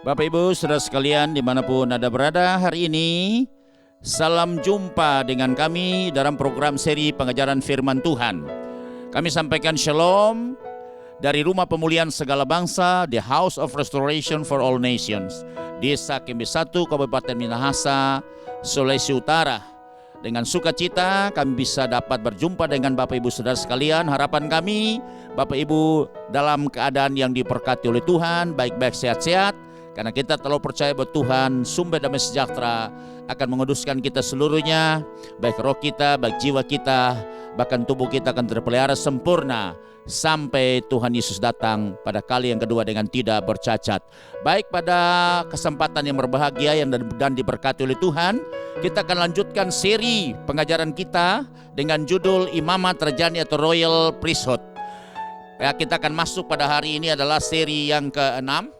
Bapak Ibu saudara sekalian dimanapun Anda berada hari ini, salam jumpa dengan kami dalam program seri pengajaran firman Tuhan. Kami sampaikan shalom dari Rumah Pemulihan Segala Bangsa, The House of Restoration for All Nations, Desa Kembe 1, Kabupaten Minahasa, Sulawesi Utara. Dengan sukacita kami bisa dapat berjumpa dengan Bapak Ibu saudara sekalian. Harapan kami Bapak Ibu dalam keadaan yang diberkati oleh Tuhan, baik-baik sehat-sehat, karena kita terlalu percaya bahwa Tuhan sumber damai sejahtera akan menguduskan kita seluruhnya, baik roh kita, baik jiwa kita, bahkan tubuh kita akan terpelihara sempurna sampai Tuhan Yesus datang pada kali yang kedua dengan tidak bercacat. Baik, pada kesempatan yang berbahagia dan diberkati oleh Tuhan, kita akan lanjutkan seri pengajaran kita dengan judul Imamat Rajani atau Royal Priesthood. Ya, kita akan masuk pada hari ini adalah seri yang ke-6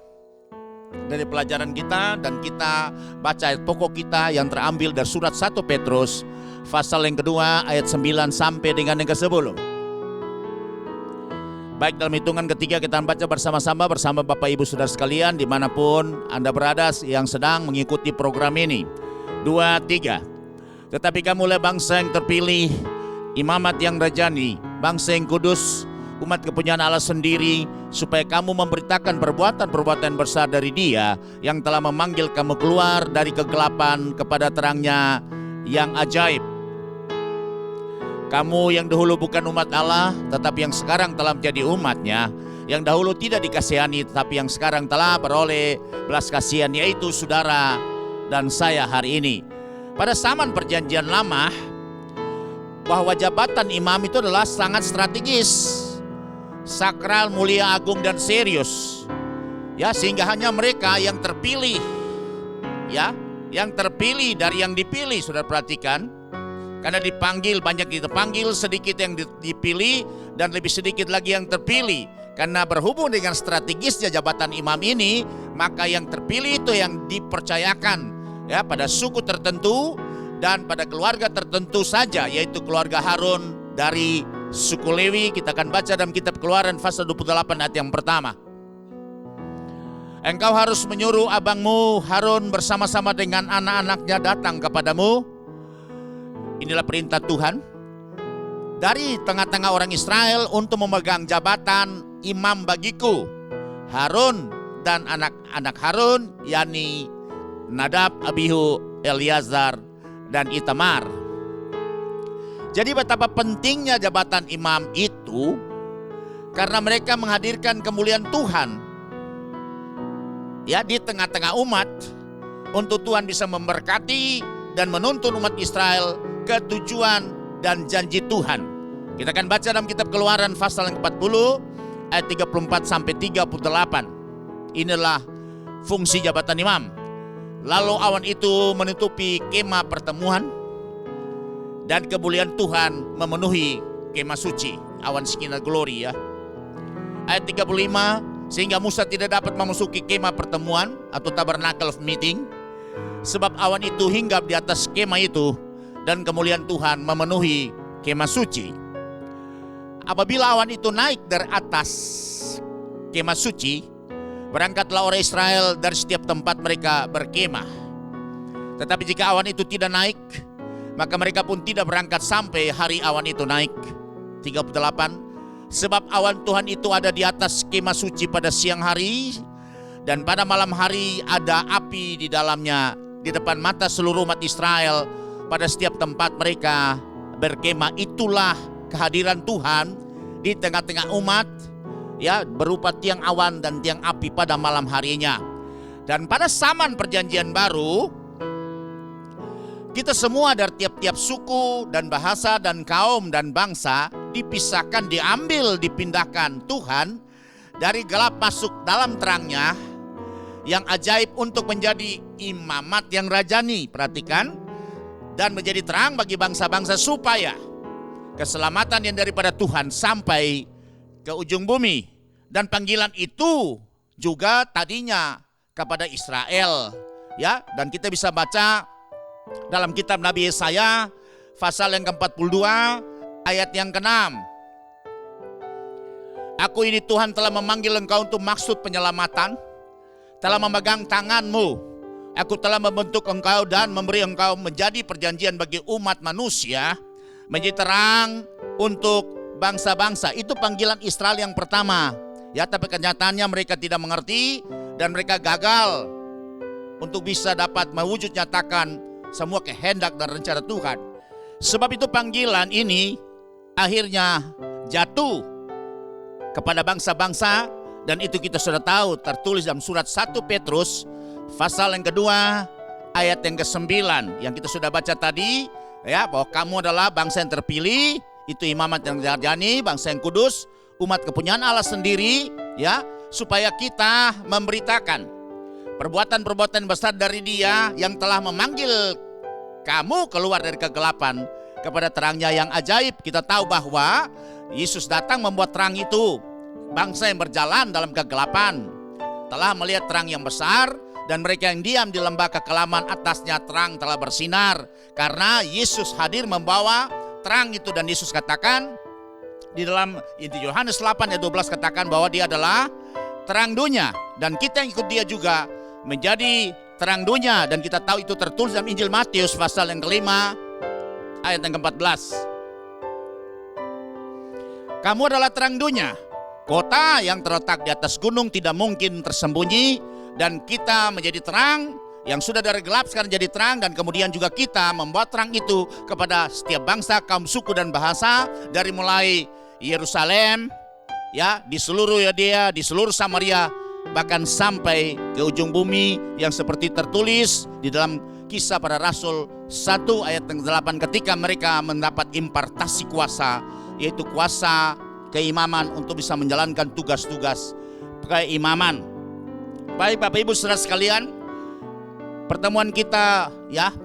dari pelajaran kita, dan kita baca ayat pokok kita yang terambil dari surat 1 Petrus pasal yang kedua ayat 9 sampai dengan yang ke-10. Baik, dalam hitungan ketiga kita baca bersama-sama bersama Bapak Ibu saudara sekalian dimanapun Anda berada yang sedang mengikuti program ini. 2, 3. Tetapi kamulah bangsa yang terpilih, imamat yang rajani, bangsa yang kudus, umat kepunyaan Allah sendiri, supaya kamu memberitakan perbuatan-perbuatan besar dari Dia yang telah memanggil kamu keluar dari kegelapan kepada terangnya yang ajaib. Kamu yang dahulu bukan umat Allah, tetapi yang sekarang telah menjadi umatnya, yang dahulu tidak dikasihani, tetapi yang sekarang telah beroleh belas kasihan, yaitu saudara dan saya hari ini. Pada zaman perjanjian lama, bahwa jabatan imam itu adalah sangat strategis, sakral, mulia, agung, dan serius. Ya, sehingga hanya mereka yang terpilih, ya, yang terpilih dari yang dipilih. Sudah perhatikan, karena dipanggil, banyak dipanggil, sedikit yang dipilih, dan lebih sedikit lagi yang terpilih. Karena berhubung dengan strategisnya jabatan imam ini, maka yang terpilih itu yang dipercayakan, ya, pada suku tertentu dan pada keluarga tertentu saja, yaitu keluarga Harun dari suku Lewi. Kita akan baca dalam kitab Keluaran pasal 28 ayat yang pertama. Engkau harus menyuruh abangmu Harun bersama-sama dengan anak-anaknya datang kepadamu. Inilah perintah Tuhan dari tengah-tengah orang Israel untuk memegang jabatan imam bagiku. Harun dan anak-anak Harun, yakni Nadab, Abihu, Eleazar, dan Itamar. Jadi betapa pentingnya jabatan imam itu, karena mereka menghadirkan kemuliaan Tuhan, ya, di tengah-tengah umat, untuk Tuhan bisa memberkati dan menuntun umat Israel ke tujuan dan janji Tuhan. Kita akan baca dalam kitab Keluaran pasal yang ke-40 ayat 34 sampai 38. Inilah fungsi jabatan imam. Lalu awan itu menutupi kemah pertemuan, dan kemuliaan Tuhan memenuhi kemah suci. Awan Shekinah Glory, ya. Ayat 35, sehingga Musa tidak dapat memasuki kemah pertemuan atau tabernacle of meeting, sebab awan itu hinggap di atas kemah itu, dan kemuliaan Tuhan memenuhi kemah suci. Apabila awan itu naik dari atas kemah suci, berangkatlah orang Israel dari setiap tempat mereka berkemah. Tetapi jika awan itu tidak naik, maka mereka pun tidak berangkat sampai hari awan itu naik. 38. Sebab awan Tuhan itu ada di atas kemah suci pada siang hari, dan pada malam hari ada api di dalamnya, di depan mata seluruh umat Israel pada setiap tempat mereka berkemah. Itulah kehadiran Tuhan di tengah-tengah umat, ya, berupa tiang awan dan tiang api pada malam harinya. Dan pada zaman perjanjian baru, kita semua dari tiap-tiap suku dan bahasa dan kaum dan bangsa dipisahkan, diambil, dipindahkan Tuhan dari gelap masuk dalam terangnya yang ajaib untuk menjadi imamat yang rajani. Perhatikan, dan menjadi terang bagi bangsa-bangsa supaya keselamatan yang daripada Tuhan sampai ke ujung bumi. Dan panggilan itu juga tadinya kepada Israel, ya. Dan kita bisa baca dalam kitab Nabi Yesaya pasal yang ke-42 ayat yang ke-6. Aku ini Tuhan telah memanggil engkau untuk maksud penyelamatan, telah memegang tanganmu. Aku telah membentuk engkau dan memberi engkau menjadi perjanjian bagi umat manusia, menjadi terang untuk bangsa-bangsa. Itu panggilan Israel yang pertama. Ya, tapi kenyataannya mereka tidak mengerti dan mereka gagal untuk bisa dapat mewujud nyatakan semua kehendak dan rencana Tuhan. Sebab itu panggilan ini akhirnya jatuh kepada bangsa-bangsa, dan itu kita sudah tahu tertulis dalam surat 1 Petrus pasal yang kedua ayat yang ke-9 yang kita sudah baca tadi, ya, bahwa kamu adalah bangsa yang terpilih, itu imamat yang terjani, bangsa yang kudus, umat kepunyaan Allah sendiri, ya, supaya kita memberitakan perbuatan-perbuatan besar dari Dia yang telah memanggil kamu keluar dari kegelapan kepada terangnya yang ajaib. Kita tahu bahwa Yesus datang membuat terang itu. Bangsa yang berjalan dalam kegelapan telah melihat terang yang besar, dan mereka yang diam di lembah kekelaman atasnya terang telah bersinar. Karena Yesus hadir membawa terang itu, dan Yesus katakan di dalam Yohanes 8 ayat 12 katakan bahwa Dia adalah terang dunia, dan kita yang ikut Dia juga menjadi terang dunia. Dan kita tahu itu tertulis dalam Injil Matius pasal yang kelima ayat yang ke-14. Kamu adalah terang dunia. Kota yang terletak di atas gunung tidak mungkin tersembunyi, dan kita menjadi terang yang sudah dari gelap sekarang jadi terang, dan kemudian juga kita membuat terang itu kepada setiap bangsa, kaum, suku dan bahasa, dari mulai Yerusalem, ya, di seluruh Yudea, di seluruh Samaria, bahkan sampai ke ujung bumi, yang seperti tertulis di dalam Kisah Para Rasul 1 ayat 8 ketika mereka mendapat impartasi kuasa, yaitu kuasa keimaman untuk bisa menjalankan tugas-tugas keimaman. Baik Bapak Ibu Saudara sekalian, pertemuan kita, ya,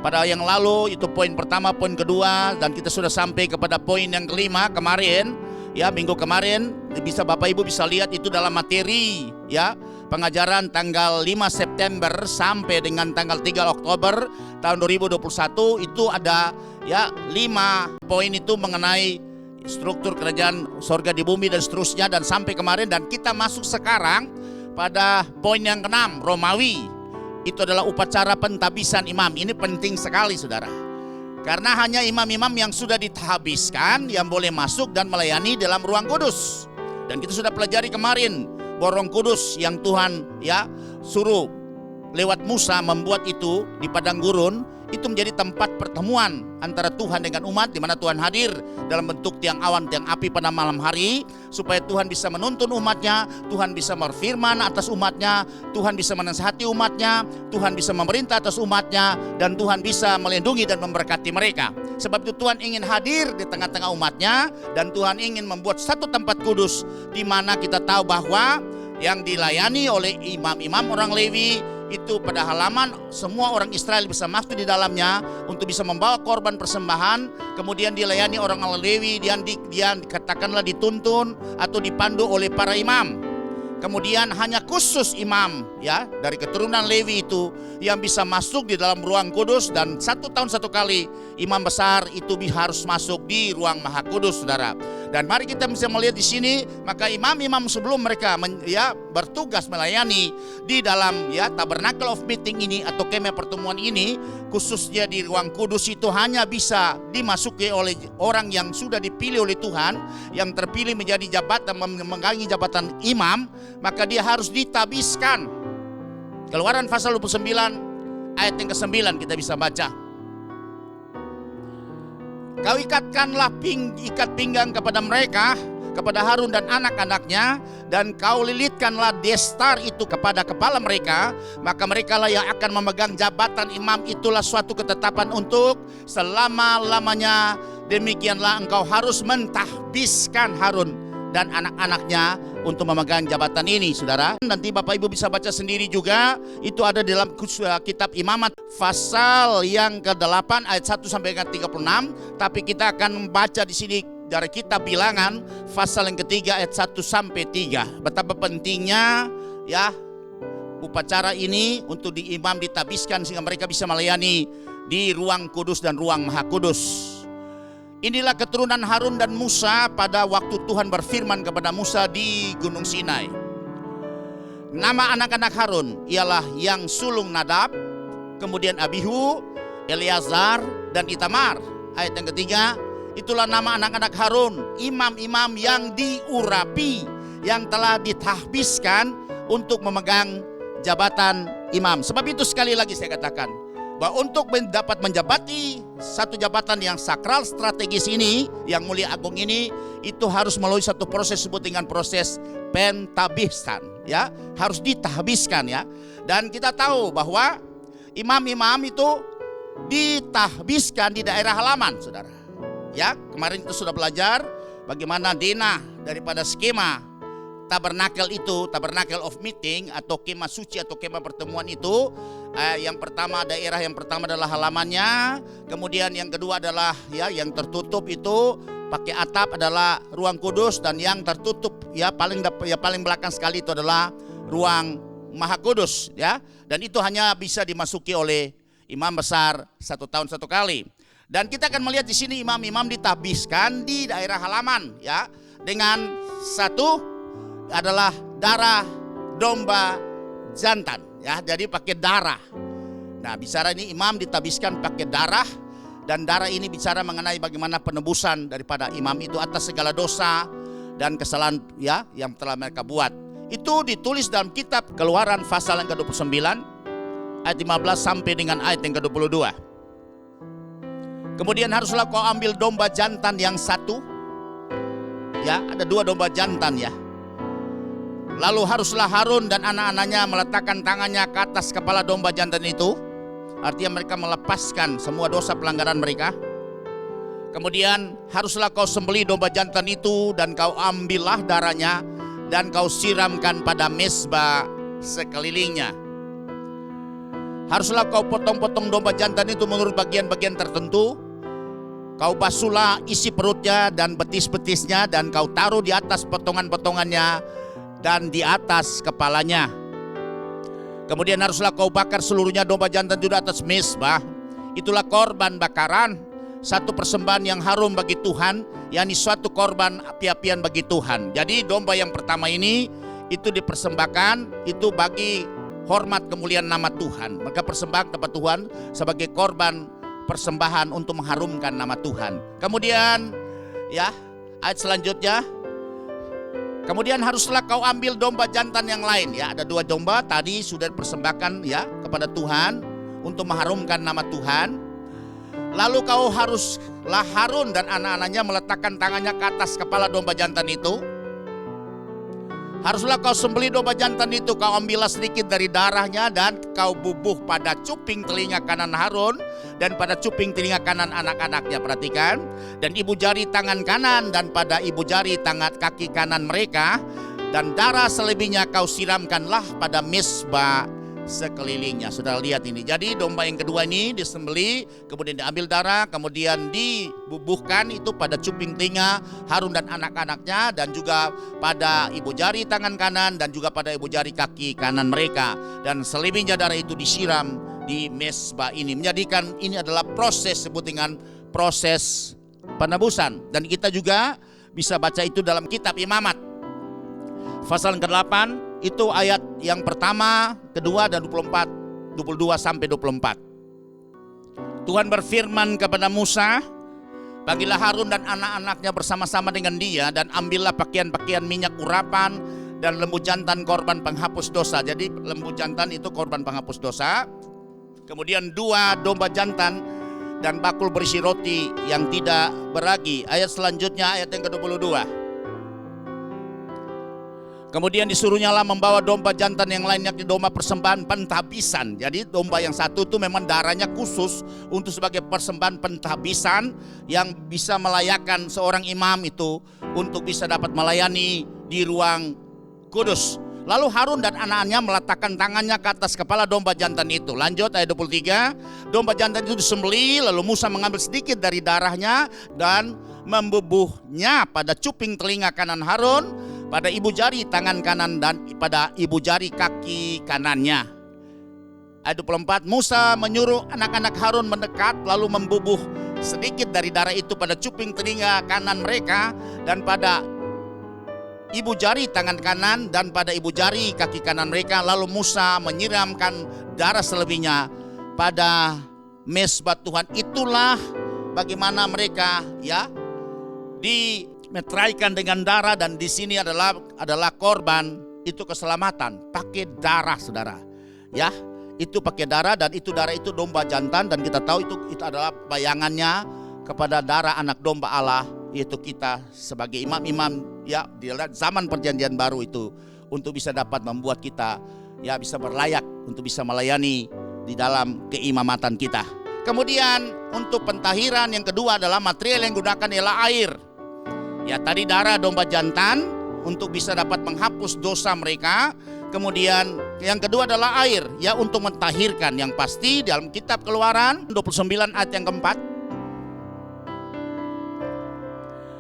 pada yang lalu itu poin pertama, poin kedua, dan kita sudah sampai kepada poin yang kelima kemarin, ya, minggu kemarin. Bisa Bapak Ibu bisa lihat itu dalam materi, ya, pengajaran tanggal 5 September sampai dengan tanggal 3 Oktober tahun 2021. Itu ada, ya, 5 poin itu mengenai struktur kerajaan sorga di bumi dan seterusnya, dan sampai kemarin, dan kita masuk sekarang pada poin yang ke-6, Romawi. Itu adalah upacara pentabisan imam. Ini penting sekali saudara, karena hanya imam-imam yang sudah ditahbiskan yang boleh masuk dan melayani dalam ruang kudus. Dan kita sudah pelajari kemarin bahwa ruang kudus yang Tuhan, ya, suruh lewat Musa membuat itu di padang gurun, itu menjadi tempat pertemuan antara Tuhan dengan umat, di mana Tuhan hadir dalam bentuk tiang awan, tiang api pada malam hari, supaya Tuhan bisa menuntun umatnya, Tuhan bisa berfirman atas umatnya, Tuhan bisa menasihati umatnya, Tuhan bisa memerintah atas umatnya, dan Tuhan bisa melindungi dan memberkati mereka. Sebab itu Tuhan ingin hadir di tengah-tengah umatnya, dan Tuhan ingin membuat satu tempat kudus, di mana kita tahu bahwa yang dilayani oleh imam-imam orang Lewi itu pada halaman, semua orang Israel bisa masuk di dalamnya untuk bisa membawa korban persembahan. Kemudian dilayani orang Lewi, dia katakanlah dituntun atau dipandu oleh para imam. Kemudian hanya khusus imam, ya, dari keturunan Lewi itu yang bisa masuk di dalam ruang kudus, dan 1 tahun 1 kali imam besar itu harus masuk di ruang maha kudus, saudara. Dan mari kita bisa melihat di sini, maka imam-imam sebelum mereka bertugas melayani di dalam, ya, tabernacle of meeting ini atau kemah pertemuan ini, khususnya di ruang kudus itu hanya bisa dimasuki oleh orang yang sudah dipilih oleh Tuhan, yang terpilih menjadi jabatan, memegangi jabatan imam, maka dia harus ditabiskan. Keluaran pasal 29 ayat yang ke-9 kita bisa baca. Kau ikatkanlah ikat pinggang kepada mereka, kepada Harun dan anak-anaknya, dan kau lilitkanlah destar itu kepada kepala mereka, maka mereka lah yang akan memegang jabatan imam. Itulah suatu ketetapan untuk selama-lamanya. Demikianlah engkau harus mentahbiskan Harun dan anak-anaknya untuk memegang jabatan ini, saudara. Nanti Bapak Ibu bisa baca sendiri juga, itu ada dalam kitab Imamat pasal yang ke-8 ayat 1 sampai dengan 36. Tapi kita akan membaca di sini dari kitab Bilangan pasal yang ke-3 ayat 1 sampai 3. Betapa pentingnya, ya, upacara ini untuk imam ditabiskan sehingga mereka bisa melayani di ruang kudus dan ruang maha kudus. Inilah keturunan Harun dan Musa pada waktu Tuhan berfirman kepada Musa di Gunung Sinai. Nama anak-anak Harun ialah yang sulung Nadab, kemudian Abihu, Eleazar, dan Itamar. Ayat yang ketiga, itulah nama anak-anak Harun, imam-imam yang diurapi, yang telah ditahbiskan untuk memegang jabatan imam. Sebab itu sekali lagi saya katakan, bahwa untuk dapat menjabati satu jabatan yang sakral strategis ini, yang mulia agung ini, itu harus melalui satu proses disebut dengan proses pentabiskan, ya, harus ditahbiskan, ya. Dan kita tahu bahwa imam-imam itu ditahbiskan di daerah halaman, saudara. Ya, kemarin itu sudah belajar bagaimana denah daripada skema tabernakel itu, tabernacle of meeting atau kemah suci atau kemah pertemuan itu. Yang pertama, daerah yang pertama adalah halamannya, kemudian yang kedua adalah ya yang tertutup itu pakai atap adalah ruang kudus, dan yang tertutup paling belakang sekali itu adalah ruang maha kudus, ya. Dan itu hanya bisa dimasuki oleh imam besar 1 tahun 1 kali. Dan kita akan melihat di sini imam-imam ditahbiskan di daerah halaman, ya, dengan satu adalah darah domba jantan, ya. Jadi pakai darah. Nah, bicara ini imam ditahbiskan pakai darah, dan darah ini bicara mengenai bagaimana penebusan daripada imam itu atas segala dosa dan kesalahan, ya, yang telah mereka buat. Itu ditulis dalam kitab Keluaran pasal yang ke-29 ayat 15 sampai dengan ayat yang ke-22. Kemudian haruslah kau ambil domba jantan yang satu, ya, ada 2 domba jantan, ya. Lalu haruslah Harun dan anak-anaknya meletakkan tangannya ke atas kepala domba jantan itu. Artinya mereka melepaskan semua dosa pelanggaran mereka. Kemudian haruslah kau sembelih domba jantan itu, dan kau ambillah darahnya dan kau siramkan pada mezbah sekelilingnya. Haruslah kau potong-potong domba jantan itu menurut bagian-bagian tertentu. Kau basuhlah isi perutnya dan betis-betisnya, dan kau taruh di atas potongan-potongannya dan di atas kepalanya. Kemudian haruslah kau bakar seluruhnya domba jantan itu di atas mezbah. Itulah korban bakaran, satu persembahan yang harum bagi Tuhan, yakni suatu korban api-apian bagi Tuhan. Jadi domba yang pertama ini itu dipersembahkan itu bagi hormat kemuliaan nama Tuhan. Maka persembahan kepada Tuhan sebagai korban persembahan untuk mengharumkan nama Tuhan. Kemudian, ya, ayat selanjutnya, kemudian haruslah kau ambil domba jantan yang lain, ya. Ada 2 domba tadi sudah dipersembahkan, ya, kepada Tuhan untuk mengharumkan nama Tuhan. Lalu kau haruslah Harun dan anak-anaknya meletakkan tangannya ke atas kepala domba jantan itu. Haruslah kau sembelih domba jantan itu, kau ambillah sedikit dari darahnya dan kau bubuh pada cuping telinga kanan Harun dan pada cuping telinga kanan anak-anaknya. Perhatikan, dan ibu jari tangan kanan dan pada ibu jari tangan kaki kanan mereka, dan darah selebihnya kau siramkanlah pada mezbah sekelilingnya. Saudara lihat ini. Jadi domba yang kedua ini disembelih, kemudian diambil darah, kemudian dibubuhkan itu pada cuping telinga Harun dan anak-anaknya, dan juga pada ibu jari tangan kanan dan juga pada ibu jari kaki kanan mereka, dan selebihnya darah itu disiram di mezbah ini. Menjadikan ini adalah proses disebut dengan proses penebusan, dan kita juga bisa baca itu dalam kitab Imamat pasal ke-8 itu ayat yang pertama, kedua, dan 22 sampai 24. Tuhan berfirman kepada Musa, bagilah Harun dan anak-anaknya bersama-sama dengan dia, dan ambillah pakaian-pakaian minyak urapan dan lembu jantan korban penghapus dosa. Jadi lembu jantan itu korban penghapus dosa. Kemudian 2 domba jantan dan bakul berisi roti yang tidak beragi. Ayat selanjutnya ayat yang ke-22. Kemudian disuruhnyalah membawa domba jantan yang lainnya di domba persembahan pentahbisan. Jadi domba yang satu itu memang darahnya khusus untuk sebagai persembahan pentahbisan yang bisa melayakkan seorang imam itu untuk bisa dapat melayani di ruang kudus. Lalu Harun dan anak-anaknya meletakkan tangannya ke atas kepala domba jantan itu. Lanjut ayat 23. Domba jantan itu disembelih, lalu Musa mengambil sedikit dari darahnya dan membubuhnya pada cuping telinga kanan Harun, pada ibu jari tangan kanan dan pada ibu jari kaki kanannya. Ayat 24, Musa menyuruh anak-anak Harun mendekat lalu membubuh sedikit dari darah itu pada cuping telinga kanan mereka dan pada ibu jari tangan kanan dan pada ibu jari kaki kanan mereka. Lalu Musa menyiramkan darah selebihnya pada mezbah Tuhan. Itulah bagaimana mereka dimeteraikan dengan darah, dan di sini adalah korban itu keselamatan pakai darah, saudara. Ya, itu pakai darah, dan itu darah itu domba jantan, dan kita tahu itu adalah bayangannya kepada darah anak domba Allah, yaitu kita sebagai imam-imam di zaman perjanjian baru itu, untuk bisa dapat membuat kita bisa berlayak untuk bisa melayani di dalam keimamatan kita. Kemudian untuk pentahiran yang kedua adalah material yang digunakan ialah air. Tadi darah domba jantan untuk bisa dapat menghapus dosa mereka. Kemudian yang kedua adalah air untuk mentahirkan. Yang pasti dalam kitab Keluaran 29 ayat yang keempat.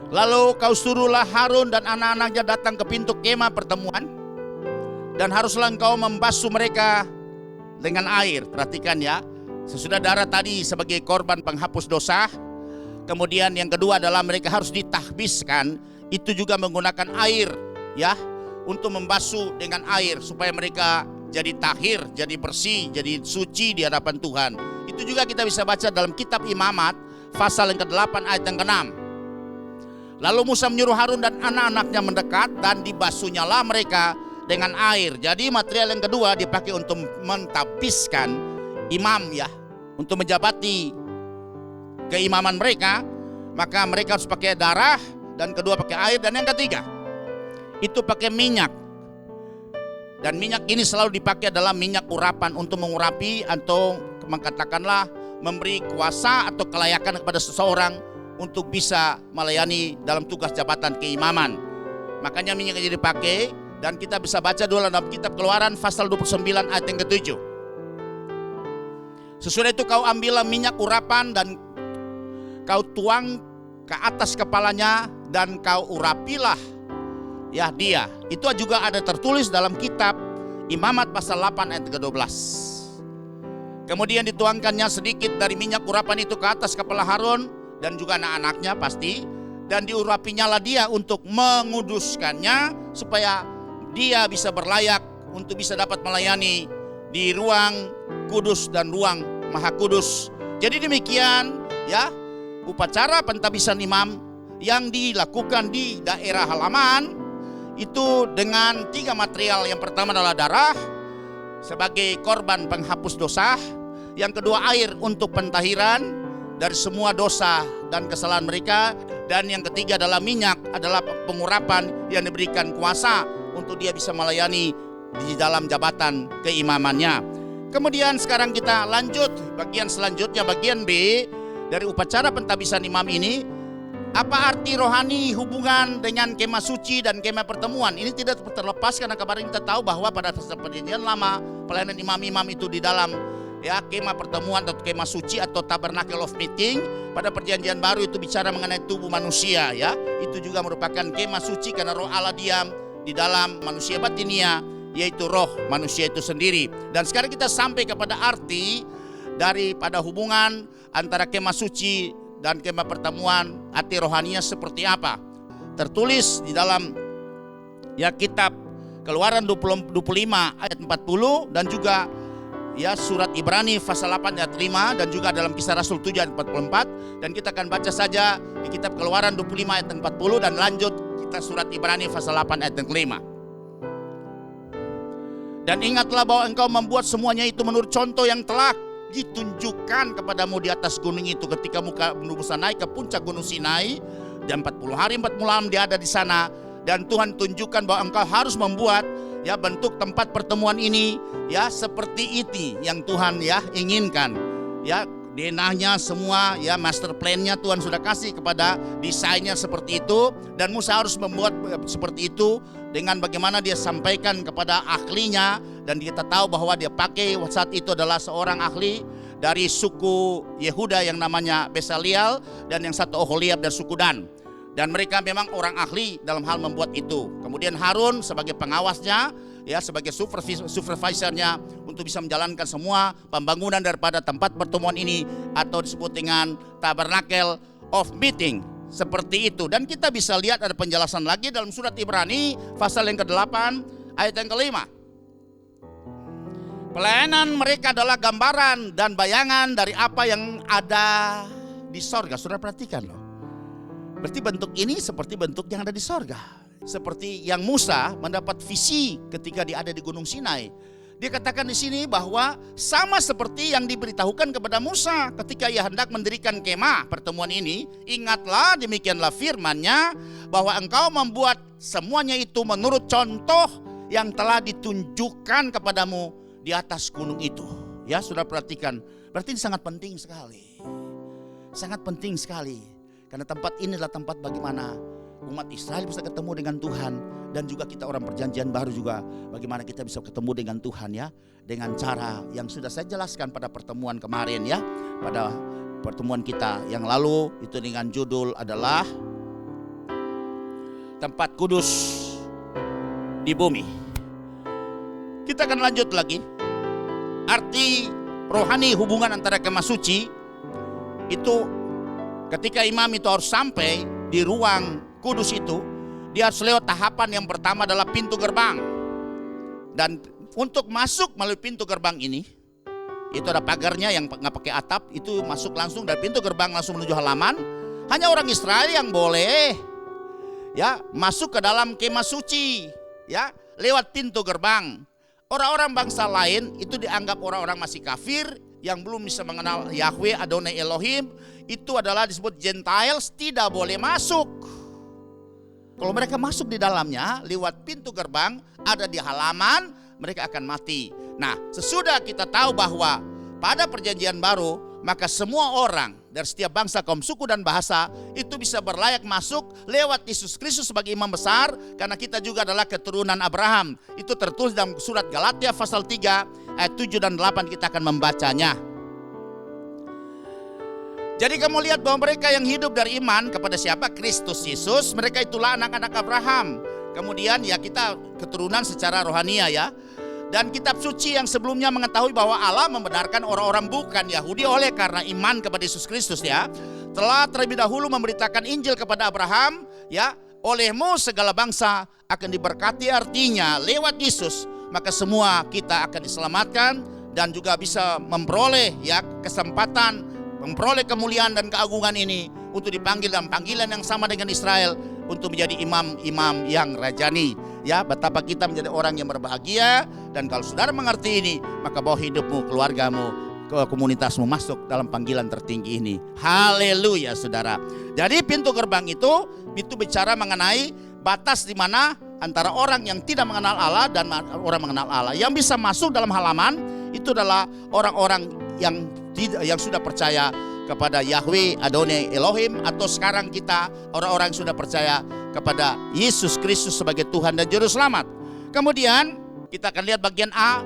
Lalu kau suruhlah Harun dan anak-anaknya datang ke pintu kemah pertemuan, dan haruslah engkau membasuh mereka dengan air. Perhatikan sesudah darah tadi sebagai korban penghapus dosa. Kemudian yang kedua adalah mereka harus ditahbiskan, itu juga menggunakan air untuk membasuh dengan air supaya mereka jadi tahir, jadi bersih, jadi suci di hadapan Tuhan. Itu juga kita bisa baca dalam kitab Imamat pasal yang ke-8 ayat yang ke-6. Lalu Musa menyuruh Harun dan anak-anaknya mendekat, dan dibasuhnyalah mereka dengan air. Jadi material yang kedua dipakai untuk mentahbiskan imam untuk menjabati keimaman mereka. Maka mereka harus pakai darah, dan kedua pakai air, dan yang ketiga itu pakai minyak. Dan minyak ini selalu dipakai adalah minyak urapan untuk mengurapi atau katakanlah memberi kuasa atau kelayakan kepada seseorang untuk bisa melayani dalam tugas jabatan keimaman. Makanya minyak ini dipakai, dan kita bisa baca dulu dalam kitab Keluaran pasal 29 ayat yang ke-7. Sesudah itu kau ambillah minyak urapan dan kau tuang ke atas kepalanya, dan kau urapilah dia. Itu juga ada tertulis dalam kitab Imamat pasal 8 ayat ke-12. Kemudian dituangkannya sedikit dari minyak urapan itu ke atas kepala Harun dan juga anak-anaknya pasti, dan diurapinya dia untuk menguduskannya supaya dia bisa berlayak untuk bisa dapat melayani di ruang kudus dan ruang maha kudus. Jadi demikian upacara pentahbisan imam yang dilakukan di daerah halaman itu dengan 3 material. Yang pertama adalah darah sebagai korban penghapus dosa, yang kedua air untuk pentahiran dari semua dosa dan kesalahan mereka, dan yang ketiga adalah minyak, adalah pengurapan yang diberikan kuasa untuk dia bisa melayani di dalam jabatan keimamannya. Kemudian sekarang kita lanjut bagian selanjutnya, bagian B dari upacara pentahbisan imam ini. Apa arti rohani hubungan dengan kemah suci dan kemah pertemuan? Ini tidak terlepas karena kemarin kita tahu bahwa pada perjanjian lama pelayanan imam-imam itu di dalam kemah pertemuan atau kemah suci atau tabernacle of meeting. Pada perjanjian baru itu bicara mengenai tubuh manusia itu juga merupakan kemah suci karena roh Allah diam di dalam manusia batinia, yaitu roh manusia itu sendiri. Dan sekarang kita sampai kepada arti daripada hubungan antara kemah suci dan kemah pertemuan, arti rohaninya seperti apa. Tertulis di dalam kitab Keluaran 25 ayat 40, dan juga surat Ibrani pasal 8 ayat 5, dan juga dalam Kisah Rasul 7 ayat 44. Dan kita akan baca saja di kitab Keluaran 25 ayat 40, dan lanjut kita surat Ibrani pasal 8 ayat yang ke-5. Dan ingatlah bahwa engkau membuat semuanya itu menurut contoh yang telah ditunjukkan kepadamu di atas gunung itu, ketika Musa naik ke puncak gunung Sinai, dan 40 hari 40 malam dia ada di sana. Dan Tuhan tunjukkan bahwa engkau harus membuat bentuk tempat pertemuan ini seperti itu yang Tuhan inginkan. Denahnya semua master plan-nya Tuhan sudah kasih kepada desainnya seperti itu, dan Musa harus membuat seperti itu dengan bagaimana dia sampaikan kepada ahlinya. Dan kita tahu bahwa dia pakai saat itu adalah seorang ahli dari suku Yehuda yang namanya Besaliel, dan yang satu Oholiab dari suku Dan. Dan mereka memang orang ahli dalam hal membuat itu. Kemudian Harun sebagai pengawasnya, sebagai supervisornya untuk bisa menjalankan semua pembangunan daripada tempat pertemuan ini, atau disebut dengan Tabernacle of Meeting. seperti itu. Dan kita bisa lihat ada penjelasan lagi dalam surat Ibrani pasal yang ke-8 ayat yang ke-5. Pelayanan mereka adalah gambaran dan bayangan dari apa yang ada di sorga. Saudara perhatikan loh. Berarti bentuk ini seperti bentuk yang ada di sorga. Seperti yang Musa mendapat visi ketika dia ada di Gunung Sinai. Dia katakan di sini bahwa sama seperti yang diberitahukan kepada Musa ketika ia hendak mendirikan kemah pertemuan ini. Ingatlah, demikianlah firman-Nya, bahwa engkau membuat semuanya itu menurut contoh yang telah ditunjukkan kepadamu di atas gunung itu. Ya, sudah perhatikan. Berarti ini sangat penting sekali. Sangat penting sekali. Karena tempat ini adalah tempat bagaimana umat Israel bisa ketemu dengan Tuhan. Dan juga kita orang perjanjian baru juga bagaimana kita bisa ketemu dengan Tuhan ya. Dengan cara yang sudah saya jelaskan pada pertemuan kemarin ya. Pada pertemuan kita yang lalu itu dengan judul adalah tempat kudus di bumi. Kita akan lanjut lagi. Arti rohani hubungan antara kemah suci itu ketika imam itu harus sampai di ruang kudus itu, dia harus lewat tahapan yang pertama adalah pintu gerbang. Dan untuk masuk melalui pintu gerbang ini, itu ada pagarnya yang nggak pakai atap, itu masuk langsung dari pintu gerbang langsung menuju halaman. Hanya orang Israel yang boleh ya masuk ke dalam kemah suci ya lewat pintu gerbang. Orang-orang bangsa lain itu dianggap orang-orang masih kafir yang belum bisa mengenal Yahweh Adonai Elohim, itu adalah disebut Gentiles, tidak boleh masuk. Kalau mereka masuk di dalamnya lewat pintu gerbang ada di halaman, mereka akan mati. Nah, sesudah kita tahu bahwa pada perjanjian baru maka semua orang dari setiap bangsa, kaum, suku dan bahasa itu bisa berlayak masuk lewat Yesus Kristus sebagai imam besar, karena kita juga adalah keturunan Abraham. Itu tertulis dalam surat Galatia pasal 3 ayat 7 dan 8, kita akan membacanya. Jadi kamu lihat bahwa mereka yang hidup dari iman kepada siapa? Kristus Yesus, mereka itulah anak-anak Abraham. Kemudian ya kita keturunan secara rohania ya. Dan kitab suci yang sebelumnya mengetahui bahwa Allah membenarkan orang-orang bukan Yahudi oleh karena iman kepada Yesus Kristus ya. Telah terlebih dahulu memberitakan Injil kepada Abraham ya. Olehmu segala bangsa akan diberkati, artinya lewat Yesus maka semua kita akan diselamatkan dan juga bisa memperoleh ya kesempatan memperoleh kemuliaan dan keagungan ini untuk dipanggil dalam panggilan yang sama dengan Israel untuk menjadi imam-imam yang rajani. Ya, betapa kita menjadi orang yang berbahagia, dan kalau saudara mengerti ini, maka bawa hidupmu, keluargamu, ke komunitasmu masuk dalam panggilan tertinggi ini. Haleluya, saudara. Jadi pintu gerbang itu bicara mengenai batas di mana antara orang yang tidak mengenal Allah dan orang mengenal Allah. Yang bisa masuk dalam halaman itu adalah orang-orang yang sudah percaya kepada Yahweh Adonai Elohim, atau sekarang kita orang-orang yang sudah percaya kepada Yesus Kristus sebagai Tuhan dan Juru Selamat. Kemudian kita akan lihat bagian A,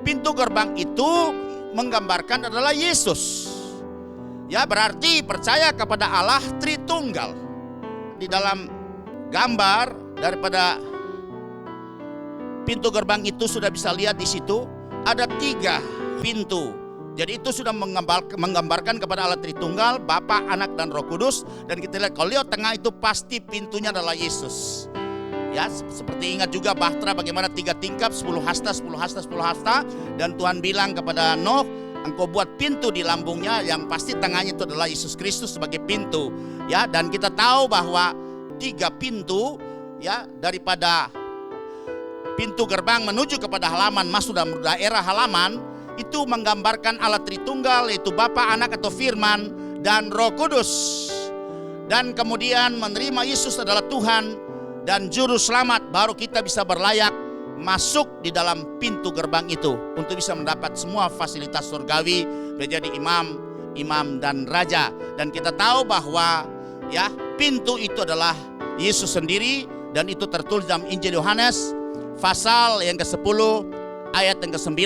pintu gerbang itu menggambarkan adalah Yesus. Ya, berarti percaya kepada Allah Tritunggal. Di dalam gambar daripada pintu gerbang itu sudah bisa lihat di situ ada 3 pintu. Jadi itu sudah menggambarkan kepada Allah Tritunggal, Bapa, Anak, dan Roh Kudus. Dan kita lihat kalau lihat tengah itu pasti pintunya adalah Yesus. Ya, seperti ingat juga Bahtera bagaimana 3 tingkap, 10 hasta, 10 hasta, 10 hasta. Dan Tuhan bilang kepada Nuh, engkau buat pintu di lambungnya, yang pasti tengahnya itu adalah Yesus Kristus sebagai pintu. Ya, dan kita tahu bahwa 3 pintu ya daripada pintu gerbang menuju kepada halaman, masuk dalam daerah halaman, itu menggambarkan Allah Tritunggal, yaitu Bapa, Anak atau Firman, dan Roh Kudus. Dan kemudian menerima Yesus adalah Tuhan dan Juru Selamat, baru kita bisa berlayak masuk di dalam pintu gerbang itu untuk bisa mendapat semua fasilitas surgawi, menjadi imam dan raja. Dan kita tahu bahwa ya pintu itu adalah Yesus sendiri, dan itu tertulis dalam Injil Yohanes pasal yang ke-10 ayat yang ke-9.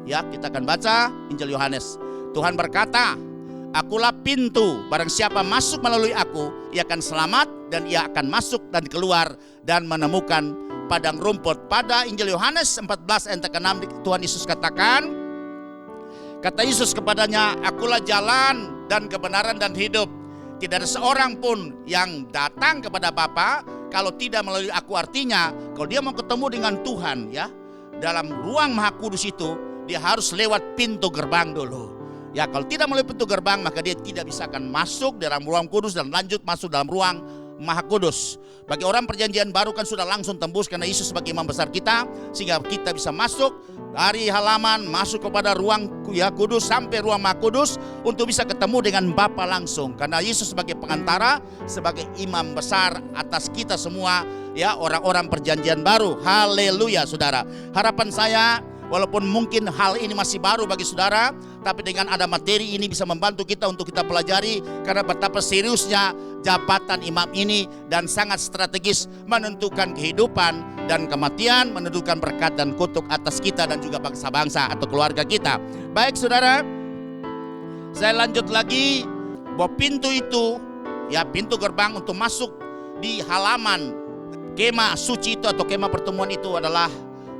Ya, kita akan baca Injil Yohanes. Tuhan berkata, akulah pintu, barang siapa masuk melalui aku, ia akan selamat dan ia akan masuk dan keluar dan menemukan padang rumput. Pada Injil Yohanes 14 ayat ke-6 Tuhan Yesus katakan, kata Yesus kepadanya, akulah jalan dan kebenaran dan hidup. Tidak ada seorang pun yang datang kepada Bapa kalau tidak melalui aku. Artinya kalau dia mau ketemu dengan Tuhan ya, dalam ruang Maha Kudus itu, dia harus lewat pintu gerbang dulu. Ya, kalau tidak melalui pintu gerbang maka dia tidak bisa akan masuk dalam ruang kudus dan lanjut masuk dalam ruang Maha Kudus. Bagi orang perjanjian baru kan sudah langsung tembus karena Yesus sebagai imam besar kita, sehingga kita bisa masuk dari halaman masuk kepada ruang ya kudus sampai ruang Maha Kudus untuk bisa ketemu dengan Bapa langsung. Karena Yesus sebagai pengantara, sebagai imam besar atas kita semua ya, orang-orang perjanjian baru. Haleluya saudara. Harapan saya, walaupun mungkin hal ini masih baru bagi saudara, tapi dengan ada materi ini bisa membantu kita untuk kita pelajari, karena betapa seriusnya jabatan imam ini dan sangat strategis menentukan kehidupan dan kematian, menentukan berkat dan kutuk atas kita dan juga bangsa-bangsa atau keluarga kita. Baik saudara, saya lanjut lagi bahwa pintu itu ya, pintu gerbang untuk masuk di halaman kemah suci itu atau kemah pertemuan itu adalah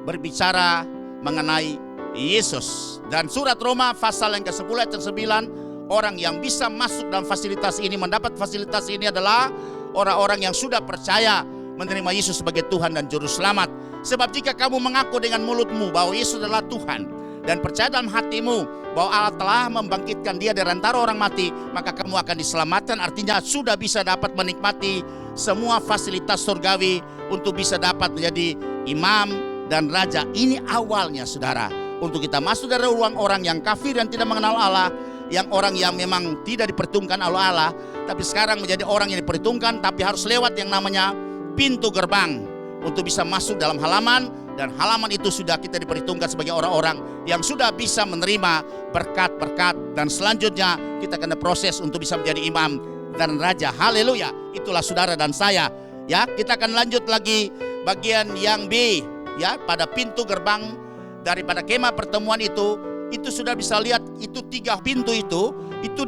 berbicara mengenai Yesus. Dan surat Roma pasal yang ke-10 ayat 9, orang yang bisa masuk dalam fasilitas ini, mendapat fasilitas ini adalah orang-orang yang sudah percaya menerima Yesus sebagai Tuhan dan Juru Selamat. Sebab jika kamu mengaku dengan mulutmu bahwa Yesus adalah Tuhan dan percaya dalam hatimu bahwa Allah telah membangkitkan dia dari antara orang mati, maka kamu akan diselamatkan. Artinya sudah bisa dapat menikmati semua fasilitas surgawi untuk bisa dapat menjadi imam dan raja. Ini awalnya saudara, untuk kita masuk dari ruang orang yang kafir dan tidak mengenal Allah, yang orang yang memang tidak diperhitungkan oleh Allah, tapi sekarang menjadi orang yang diperhitungkan, tapi harus lewat yang namanya pintu gerbang untuk bisa masuk dalam halaman. Dan halaman itu sudah kita diperhitungkan sebagai orang-orang yang sudah bisa menerima berkat-berkat, dan selanjutnya kita akan proses untuk bisa menjadi imam dan raja. Haleluya. Itulah saudara dan saya ya. Kita akan lanjut lagi bagian yang B ya, pada pintu gerbang daripada kemah pertemuan itu sudah bisa lihat itu 3 pintu itu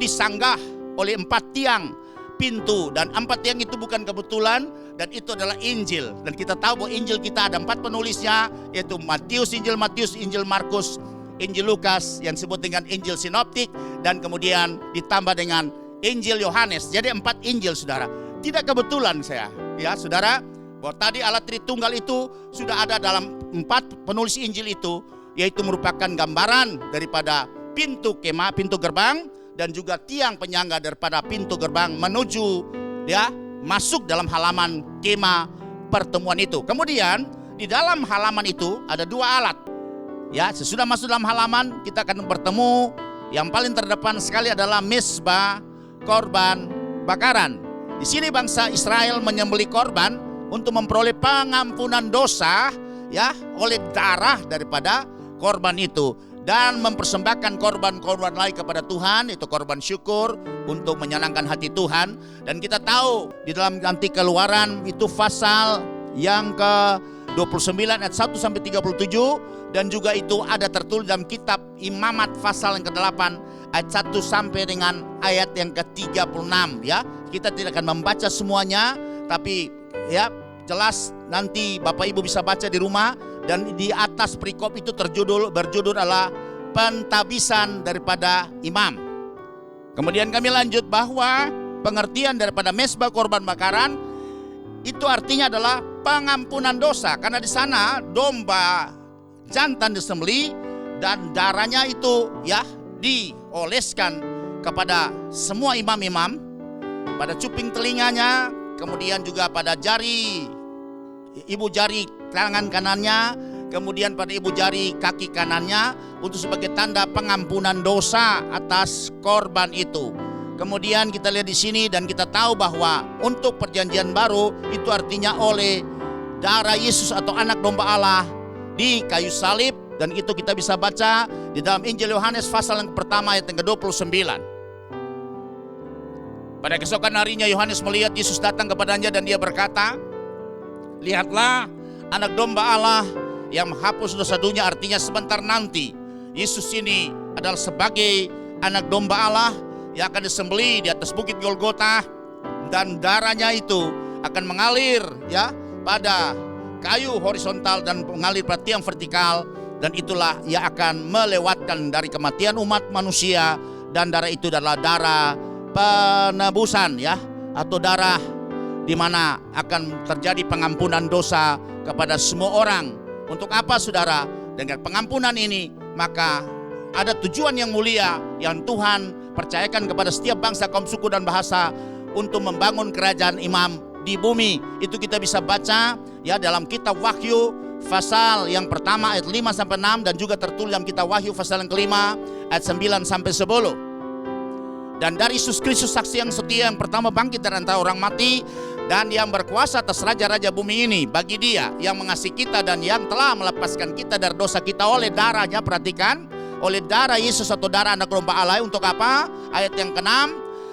disanggah oleh 4 tiang pintu, dan 4 tiang itu bukan kebetulan, dan itu adalah Injil. Dan kita tahu bahwa Injil kita ada 4 penulisnya, yaitu Matius, Injil Markus, Injil Lukas yang disebut dengan Injil Sinoptik, dan kemudian ditambah dengan Injil Yohanes. Jadi 4 Injil saudara. Tidak kebetulan saya ya saudara, bahwa tadi Allah Tritunggal itu sudah ada dalam 4 penulis Injil itu, yaitu merupakan gambaran daripada pintu kemah, pintu gerbang, dan juga tiang penyangga daripada pintu gerbang menuju ya masuk dalam halaman kemah pertemuan itu. Kemudian di dalam halaman itu ada 2 alat. Ya, sesudah masuk dalam halaman kita akan bertemu yang paling terdepan sekali adalah mezbah korban bakaran. Di sini bangsa Israel menyembelih korban untuk memperoleh pengampunan dosa ya oleh darah daripada korban itu, dan mempersembahkan korban-korban lain kepada Tuhan, itu korban syukur untuk menyenangkan hati Tuhan. Dan kita tahu di dalam nanti Keluaran itu pasal yang ke-29 ayat 1 sampai 37, dan juga itu ada tertulis dalam kitab Imamat pasal yang ke-8 ayat 1 sampai dengan ayat yang ke-36 ya. Kita tidak akan membaca semuanya, tapi ya jelas nanti Bapak Ibu bisa baca di rumah. Dan di atas perikop itu berjudul adalah pentabisan daripada imam. Kemudian kami lanjut bahwa pengertian daripada mezbah korban bakaran itu artinya adalah pengampunan dosa, karena di sana domba jantan disembelih dan darahnya itu ya dioleskan kepada semua imam-imam, pada cuping telinganya, kemudian juga pada ibu jari tangan kanannya, kemudian pada ibu jari kaki kanannya, untuk sebagai tanda pengampunan dosa atas korban itu. Kemudian kita lihat di sini dan kita tahu bahwa untuk perjanjian baru itu artinya oleh darah Yesus atau anak domba Allah di kayu salib, dan itu kita bisa baca di dalam Injil Yohanes pasal yang pertama ayat yang ke-29. Pada keesokan harinya Yohanes melihat Yesus datang kepadanya dan dia berkata, "Lihatlah anak domba Allah yang menghapus dosa dunia." Artinya sebentar nanti Yesus ini adalah sebagai anak domba Allah yang akan disembelih di atas bukit Golgota, dan darahnya itu akan mengalir ya pada kayu horizontal dan mengalir pada tiang vertikal, dan itulah yang akan melewatkan dari kematian umat manusia, dan darah itu adalah darah penebusan ya, atau darah, di mana akan terjadi pengampunan dosa kepada semua orang. Untuk apa saudara? Dengan pengampunan ini maka ada tujuan yang mulia yang Tuhan percayakan kepada setiap bangsa, kaum, suku, dan bahasa untuk membangun kerajaan imam di bumi. Itu kita bisa baca ya dalam kitab Wahyu pasal yang pertama ayat 5 sampai 6, dan juga tertulis dalam kitab Wahyu pasal yang kelima ayat 9 sampai 10. Dan dari Yesus Kristus saksi yang setia, yang pertama bangkit dari antara orang mati dan yang berkuasa atas raja-raja bumi ini, bagi Dia yang mengasihi kita dan yang telah melepaskan kita dari dosa kita oleh darahnya, perhatikan, oleh darah Yesus atau darah anak domba Allah. Untuk apa? Ayat yang ke-6,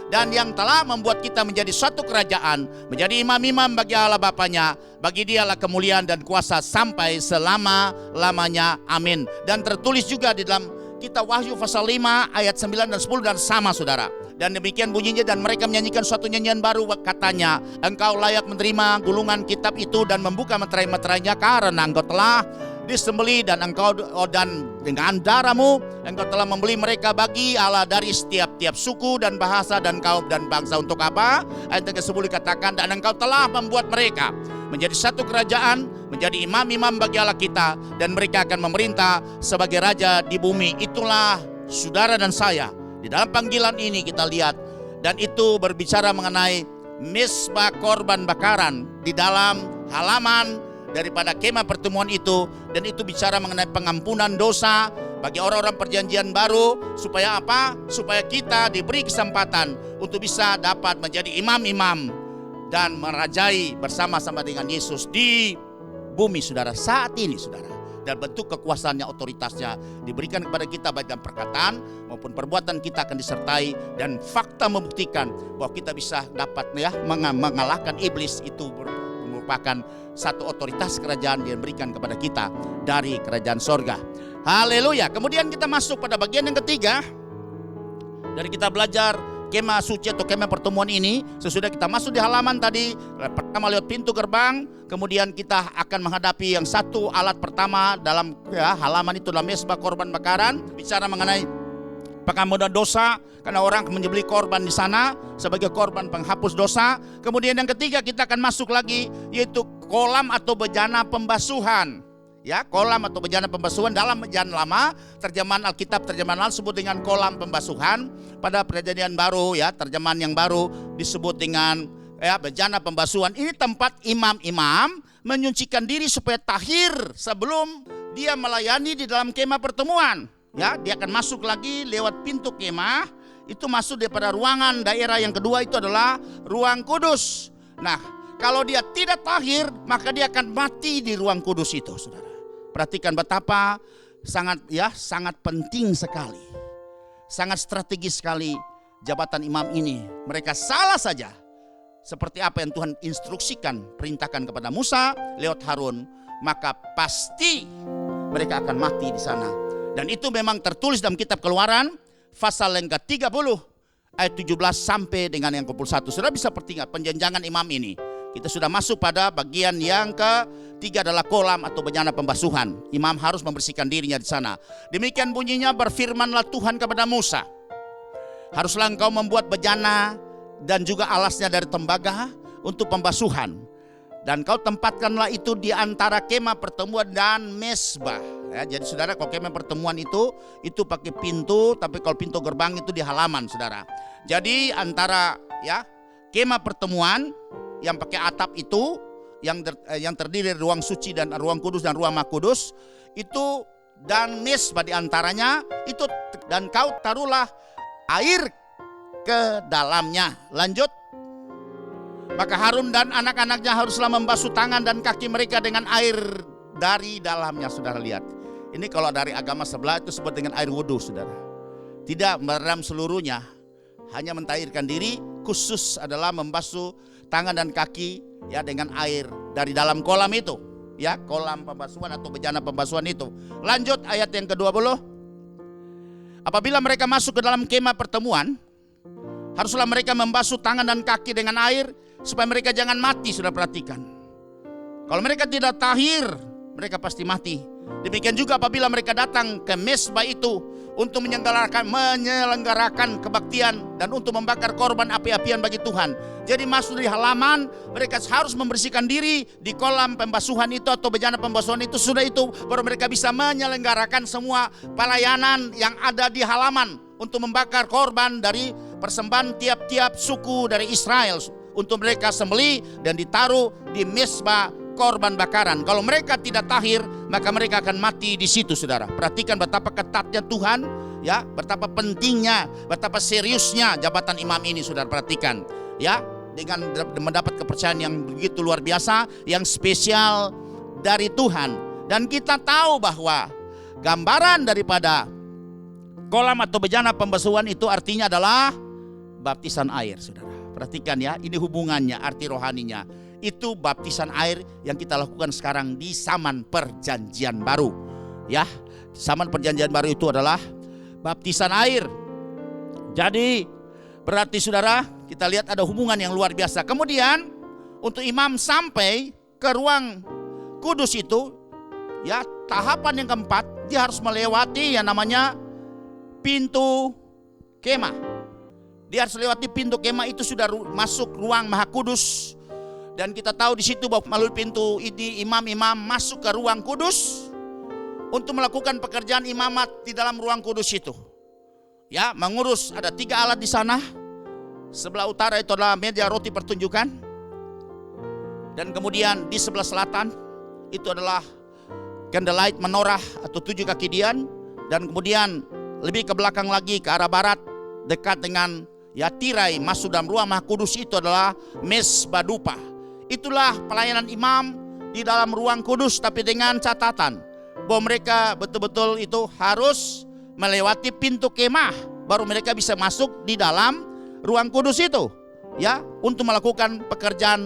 dan yang telah membuat kita menjadi satu kerajaan, menjadi imam-imam bagi Allah Bapanya, bagi Dialah kemuliaan dan kuasa sampai selama-lamanya. Amin. Dan tertulis juga di dalam kitab Wahyu pasal 5 ayat 9 dan 10 dan sama saudara. Dan demikian bunyinya, dan mereka menyanyikan suatu nyanyian baru, katanya, engkau layak menerima gulungan kitab itu dan membuka meterai-meterainya, karena engkau telah disembelih dan engkau dan dengan darahmu engkau telah membeli mereka bagi Allah dari setiap suku dan bahasa dan kaum dan bangsa. Untuk apa? Ayat ke-10 dikatakan, dan engkau telah membuat mereka menjadi satu kerajaan, menjadi imam-imam bagi Allah kita, dan mereka akan memerintah sebagai raja di bumi. Itulah saudara dan saya. Di dalam panggilan ini kita lihat, dan itu berbicara mengenai misbah korban bakaran di dalam halaman daripada kemah pertemuan itu, dan itu bicara mengenai pengampunan dosa bagi orang-orang perjanjian baru. Supaya apa? Supaya kita diberi kesempatan untuk bisa dapat menjadi imam-imam dan merajai bersama-sama dengan Yesus di bumi saudara saat ini saudara. Dan bentuk kekuasaannya, otoritasnya diberikan kepada kita, baik dalam perkataan maupun perbuatan kita akan disertai, dan fakta membuktikan bahwa kita bisa dapat ya mengalahkan iblis. Itu merupakan satu otoritas kerajaan yang diberikan kepada kita dari kerajaan sorga. Haleluya. Kemudian kita masuk pada bagian yang ketiga dari kita belajar kemah suci atau kemah pertemuan ini. Sesudah kita masuk di halaman tadi, pertama lewat pintu gerbang, kemudian kita akan menghadapi yang satu alat pertama dalam halaman itu adalah mesbah korban bakaran, bicara mengenai pengampunan dosa karena orang menyembelih korban di sana sebagai korban penghapus dosa. Kemudian yang ketiga kita akan masuk lagi, yaitu kolam atau bejana pembasuhan. Ya, kolam atau bejana pembasuhan dalam perjanjian lama, terjemahan Alkitab terjemahan disebut dengan kolam pembasuhan. Pada perjanjian baru ya, terjemahan yang baru disebut dengan bejana pembasuhan. Ini tempat imam-imam menyucikan diri supaya tahir sebelum dia melayani di dalam kemah pertemuan. Ya, dia akan masuk lagi lewat pintu kemah, itu masuk daripada ruangan daerah yang kedua, itu adalah ruang kudus. Nah, kalau dia tidak tahir, maka dia akan mati di ruang kudus itu, saudara. Perhatikan betapa sangat penting sekali, sangat strategis sekali jabatan imam ini. Mereka salah saja, seperti apa yang Tuhan instruksikan, perintahkan kepada Musa lewat Harun, maka pasti mereka akan mati di sana. Dan itu memang tertulis dalam kitab Keluaran pasal yang ke-30 ayat 17 sampai dengan yang ke-21. Sudah bisa perhatikan penjenjangan imam ini. Kita sudah masuk pada bagian yang ketiga adalah kolam atau bejana pembasuhan. Imam harus membersihkan dirinya di sana. Demikian bunyinya, berfirmanlah Tuhan kepada Musa, haruslah engkau membuat bejana dan juga alasnya dari tembaga untuk pembasuhan. Dan kau tempatkanlah itu di antara kemah pertemuan dan mesbah. Ya, jadi saudara, kalau kemah pertemuan itu pakai pintu, tapi kalau pintu gerbang itu di halaman, saudara. Jadi antara kemah pertemuan yang pakai atap itu, yang terdiri dari ruang suci dan ruang kudus dan ruang maha kudus itu, dan mesbah di antaranya itu, dan kau taruhlah air ke dalamnya. Lanjut. Maka Harun dan anak-anaknya haruslah membasuh tangan dan kaki mereka dengan air dari dalamnya. Saudara lihat, ini kalau dari agama sebelah itu disebut dengan air wudhu, saudara. Tidak merendam seluruhnya, hanya mentahirkan diri, khusus adalah membasuh tangan dan kaki dengan air dari dalam kolam itu, kolam pembasuhan atau bejana pembasuhan itu. Lanjut ayat yang ke-20. Apabila mereka masuk ke dalam kemah pertemuan, haruslah mereka membasuh tangan dan kaki dengan air supaya mereka jangan mati. Sudah perhatikan, kalau mereka tidak tahir, mereka pasti mati. Demikian juga apabila mereka datang ke mesbah itu untuk menyelenggarakan kebaktian dan untuk membakar korban api-apian bagi Tuhan. Jadi masuk dari halaman, mereka harus membersihkan diri di kolam pembasuhan itu atau bejana pembasuhan itu. Sudah itu baru mereka bisa menyelenggarakan semua pelayanan yang ada di halaman untuk membakar korban dari persembahan tiap-tiap suku dari Israel untuk mereka sembelih dan ditaruh di mezbah korban bakaran. Kalau mereka tidak tahir, maka mereka akan mati di situ, saudara. Perhatikan betapa ketatnya Tuhan, ya, betapa pentingnya, betapa seriusnya jabatan imam ini, saudara. Perhatikan, ya, dengan mendapat kepercayaan yang begitu luar biasa, yang spesial dari Tuhan. Dan kita tahu bahwa gambaran daripada kolam atau bejana pembasuhan itu artinya adalah baptisan air, saudara. Perhatikan ya, ini hubungannya, arti rohaninya. Itu baptisan air yang kita lakukan sekarang di zaman perjanjian baru. Ya, zaman perjanjian baru itu adalah baptisan air. Jadi berarti saudara, kita lihat ada hubungan yang luar biasa. Kemudian untuk imam sampai ke ruang kudus itu, ya, tahapan yang keempat, dia harus melewati yang namanya pintu kemah. Dia harus lewati pintu kemah itu, sudah masuk ruang maha kudus. Dan kita tahu di situ bahwa melalui pintu ini imam-imam masuk ke ruang kudus untuk melakukan pekerjaan imamat di dalam ruang kudus itu. Ya, mengurus, ada 3 alat di sana. Sebelah utara itu adalah meja roti pertunjukan. Dan kemudian di sebelah selatan itu adalah candlelight menorah atau 7 kaki dian. Dan kemudian lebih ke belakang lagi ke arah barat dekat dengan ya tirai masuk dalam ruang maha kudus itu adalah mezbah dupa. Itulah pelayanan imam di dalam ruang kudus, tapi dengan catatan bahwa mereka betul-betul itu harus melewati pintu kemah baru mereka bisa masuk di dalam ruang kudus itu, ya, untuk melakukan pekerjaan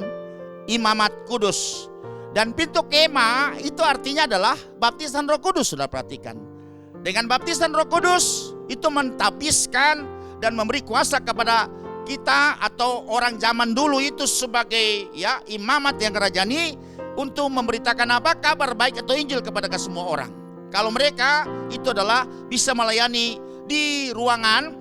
imamat kudus. Dan pintu kemah itu artinya adalah baptisan Roh Kudus, sudah perhatikan. Dengan baptisan Roh Kudus itu mentabiskan dan memberi kuasa kepada kita atau orang zaman dulu itu sebagai ya imamat yang kerajani untuk memberitakan apa, kabar baik atau Injil kepada semua orang. Kalau mereka itu adalah bisa melayani di ruangan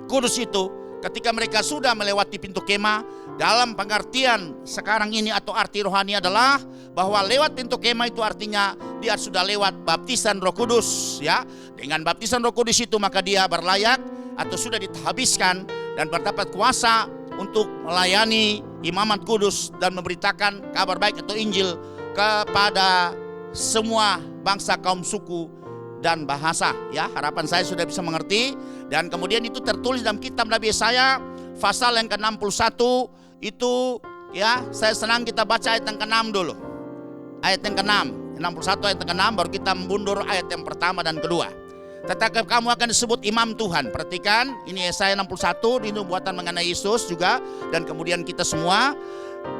kudus itu ketika mereka sudah melewati pintu kemah. Dalam pengertian sekarang ini atau arti rohani adalah bahwa lewat pintu kemah itu artinya dia sudah lewat baptisan Roh Kudus, ya. Dengan baptisan Roh Kudus itu maka dia berlayak atau sudah dihabiskan dan mendapat kuasa untuk melayani imamat kudus dan memberitakan kabar baik atau Injil kepada semua bangsa, kaum, suku, dan bahasa. Ya, harapan saya sudah bisa mengerti. Dan kemudian itu tertulis dalam kitab Nabi Yesaya pasal yang ke-61 itu, ya, saya senang kita baca ayat yang ke-6 dulu. Ayat yang ke-6, 61 ayat yang ke-6, baru kita mundur ayat yang pertama dan kedua. Tetapi kamu akan disebut imam Tuhan. Perhatikan, ini Yesaya 61, ini nubuatan mengenai Yesus juga, dan kemudian kita semua.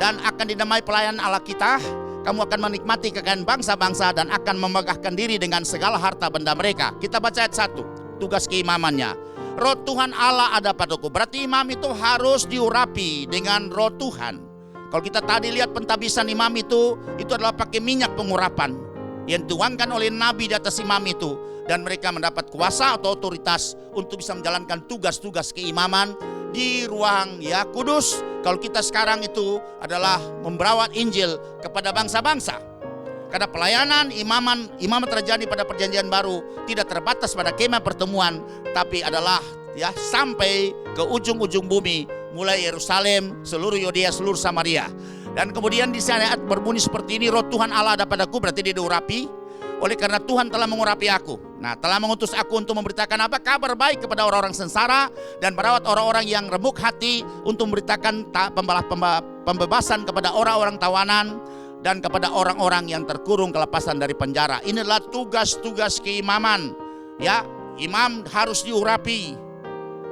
Dan akan dinamai pelayan Allah kita. Kamu akan menikmati kekayaan bangsa-bangsa dan akan memegahkan diri dengan segala harta benda mereka. Kita baca ayat 1, tugas keimamannya. Roh Tuhan Allah ada padaku. Berarti imam itu harus diurapi dengan roh Tuhan. Kalau kita tadi lihat pentabisan imam itu adalah pakai minyak pengurapan yang dituangkan oleh nabi di atas imam itu. Dan mereka mendapat kuasa atau otoritas untuk bisa menjalankan tugas-tugas keimaman di ruang ya kudus. Kalau kita sekarang itu adalah membawa Injil kepada bangsa-bangsa. Karena pelayanan imamat terjadi pada perjanjian baru tidak terbatas pada kemah pertemuan, tapi adalah ya sampai ke ujung-ujung bumi, mulai Yerusalem, seluruh Yudea, seluruh Samaria. Dan kemudian di sana berbunyi seperti ini, Roh Tuhan Allah ada padaku, berarti dia diurapi. Oleh karena Tuhan telah mengurapi aku. Nah, telah mengutus aku untuk memberitakan apa? Kabar baik kepada orang-orang sengsara dan merawat orang-orang yang remuk hati, untuk memberitakan pembebasan kepada orang-orang tawanan dan kepada orang-orang yang terkurung kelepasan dari penjara. Inilah tugas-tugas keimaman. Ya, imam harus diurapi.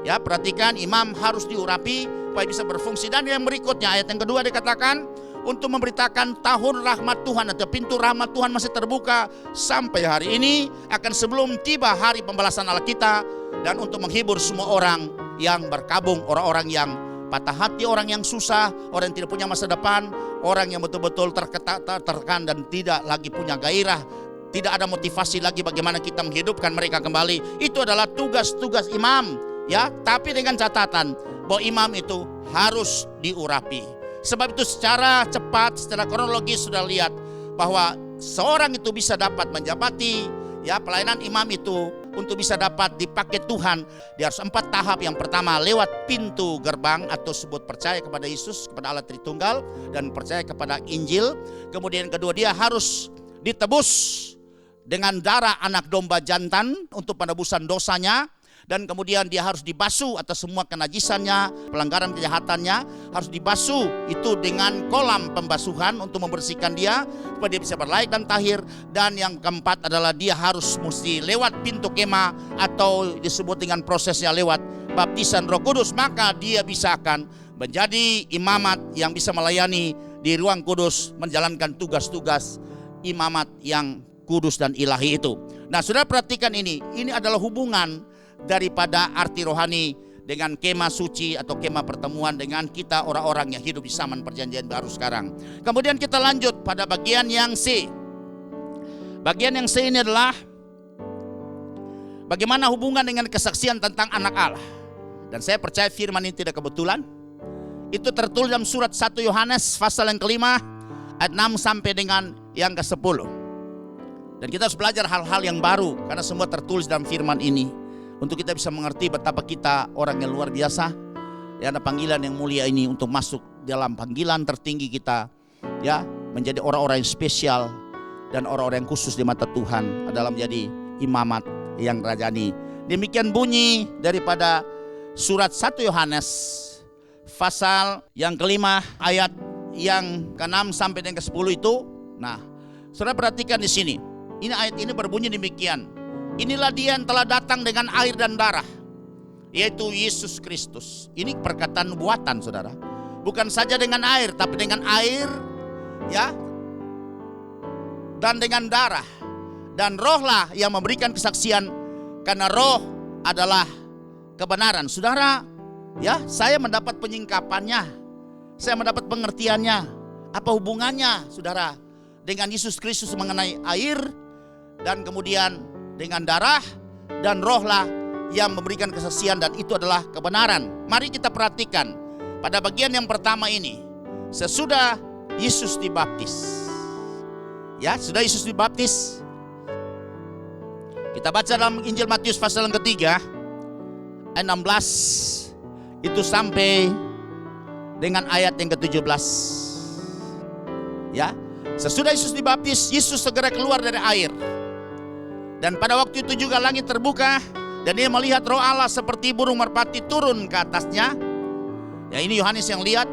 Ya, perhatikan, imam harus diurapi supaya bisa berfungsi. Dan yang berikutnya, ayat yang kedua dikatakan untuk memberitakan tahun rahmat Tuhan atau pintu rahmat Tuhan masih terbuka sampai hari ini, akan sebelum tiba hari pembalasan Allah kita, dan untuk menghibur semua orang yang berkabung, orang-orang yang patah hati, orang yang susah, orang yang tidak punya masa depan, orang yang betul-betul tertekan dan tidak lagi punya gairah tidak ada motivasi lagi bagaimana kita menghidupkan mereka kembali. Itu adalah tugas-tugas imam, ya. Tapi dengan catatan bahwa imam itu harus diurapi. Sebab itu secara cepat, secara kronologis sudah lihat bahwa seorang itu bisa dapat menjabati, ya, pelayanan imam itu untuk bisa dapat dipakai Tuhan. Dia harus 4 tahap. Yang pertama lewat pintu gerbang atau sebut percaya kepada Yesus, kepada Allah Tritunggal dan percaya kepada Injil. Kemudian kedua, dia harus ditebus dengan darah anak domba jantan untuk penebusan dosanya. Dan kemudian dia harus dibasuh atas semua kenajisannya, pelanggaran kejahatannya, harus dibasuh itu dengan kolam pembasuhan untuk membersihkan dia supaya dia bisa berlayak dan tahir. Dan yang keempat adalah dia harus mesti lewat pintu kemah atau disebut dengan prosesnya lewat baptisan Roh Kudus, maka dia bisa akan menjadi imamat yang bisa melayani di ruang kudus, menjalankan tugas-tugas imamat yang kudus dan ilahi itu. Nah, saudara perhatikan ini adalah hubungan daripada arti rohani dengan kemah suci atau kemah pertemuan dengan kita orang-orang yang hidup di zaman perjanjian baru sekarang. Kemudian kita lanjut pada bagian yang C. Bagian yang C ini adalah bagaimana hubungan dengan kesaksian tentang anak Allah. Dan saya percaya firman ini tidak kebetulan. Itu tertulis dalam surat 1 Yohanes pasal yang kelima ayat 6 sampai dengan yang ke-10. Dan kita harus belajar hal-hal yang baru karena semua tertulis dalam firman ini. Untuk kita bisa mengerti betapa kita orang yang luar biasa, ya, ada panggilan yang mulia ini untuk masuk dalam panggilan tertinggi kita, ya, menjadi orang-orang yang spesial dan orang-orang yang khusus di mata Tuhan adalah menjadi imamat yang rajani. Demikian bunyi daripada surat 1 Yohanes pasal yang kelima ayat yang ke-6 sampai dengan ke-10 itu. Nah, saudara perhatikan di sini. Ini ayat ini berbunyi demikian. Inilah dia yang telah datang dengan air dan darah, yaitu Yesus Kristus. Ini perkataan buatan, saudara. Bukan saja dengan air, tapi dengan air, ya, dan dengan darah. Dan rohlah yang memberikan kesaksian, karena roh adalah kebenaran. Saudara, ya, saya mendapat penyingkapannya, saya mendapat pengertiannya. Apa hubungannya, saudara, dengan Yesus Kristus mengenai air dan kemudian dengan darah dan rohlah yang memberikan kesaksian, dan itu adalah kebenaran. Mari kita perhatikan pada bagian yang pertama ini. Sesudah Yesus dibaptis, ya, sudah Yesus dibaptis. Kita baca dalam Injil Matius pasal yang ketiga ayat 16 itu sampai dengan ayat yang ke-17. Ya, sesudah Yesus dibaptis, Yesus segera keluar dari air. Dan pada waktu itu juga langit terbuka dan dia melihat Roh Allah seperti burung merpati turun ke atasnya. Ya, ini Yohanes yang lihat.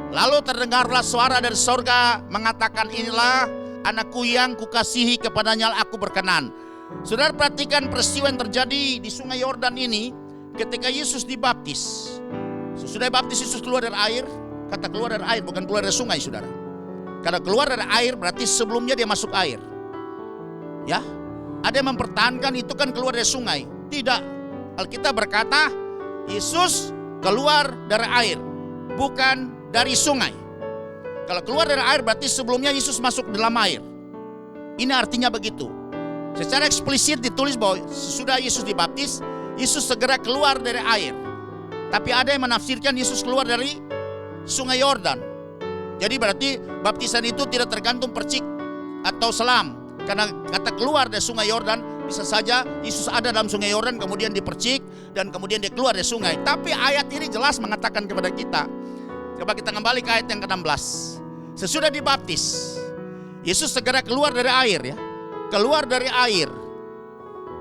Lalu terdengarlah suara dari sorga mengatakan, inilah anakku yang kukasihi, kepadanya aku berkenan. Saudara perhatikan peristiwa yang terjadi di sungai Yordan ini ketika Yesus dibaptis. Sesudah dibaptis Yesus keluar dari air. Kata keluar dari air bukan keluar dari sungai, saudara. Karena keluar dari air berarti sebelumnya dia masuk air. Ya, ada yang mempertahankan itu kan keluar dari sungai. Tidak, Alkitab berkata Yesus keluar dari air, bukan dari sungai. Kalau keluar dari air berarti sebelumnya Yesus masuk dalam air. Ini artinya begitu. Secara eksplisit ditulis bahwa sesudah Yesus dibaptis, Yesus segera keluar dari air. Tapi ada yang menafsirkan Yesus keluar dari sungai Yordan. Jadi berarti baptisan itu tidak tergantung percik atau selam. Karena kata keluar dari sungai Yordan, bisa saja Yesus ada dalam sungai Yordan kemudian dipercik dan kemudian dia keluar dari sungai. Tapi ayat ini jelas mengatakan kepada kita. Coba kita kembali ke ayat yang ke-16. Sesudah dibaptis, Yesus segera keluar dari air, ya. Keluar dari air.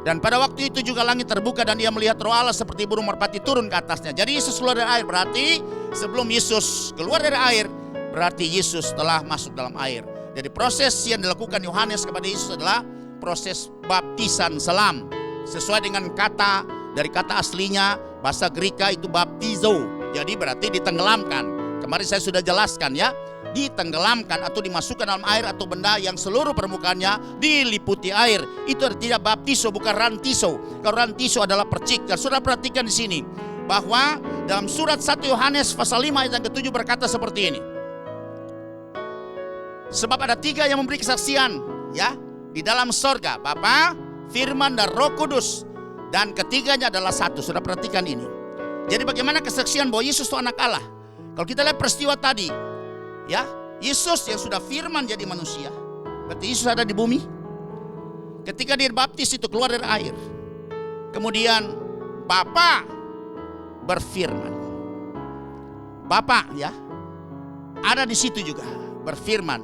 Dan pada waktu itu juga langit terbuka dan dia melihat Roh Allah seperti burung merpati turun ke atasnya. Jadi Yesus keluar dari air, berarti sebelum Yesus keluar dari air, berarti Yesus telah masuk dalam air. Jadi proses yang dilakukan Yohanes kepada Yesus adalah proses baptisan selam. Sesuai dengan kata, dari kata aslinya bahasa Greka itu baptizo. Jadi berarti ditenggelamkan. Kemarin saya sudah jelaskan, ya. Ditenggelamkan atau dimasukkan dalam air atau benda yang seluruh permukaannya diliputi air. Itu artinya baptiso, bukan rantiso. Kalau rantiso adalah percik. Dan saudara perhatikan di sini bahwa dalam surat 1 Yohanes pasal 5 ayat yang ke-7 berkata seperti ini. Sebab ada 3 yang memberi kesaksian, ya. di dalam sorga, Bapa, Firman, dan Roh Kudus. Dan ketiganya adalah satu. Sudah perhatikan ini. Jadi bagaimana kesaksian bahwa Yesus itu anak Allah? Kalau kita lihat peristiwa tadi, ya, Yesus yang sudah firman jadi manusia. Berarti Yesus ada di bumi. Ketika dia baptis itu keluar dari air. Kemudian Bapa berfirman. Bapa, ya, ada di situ juga berfirman.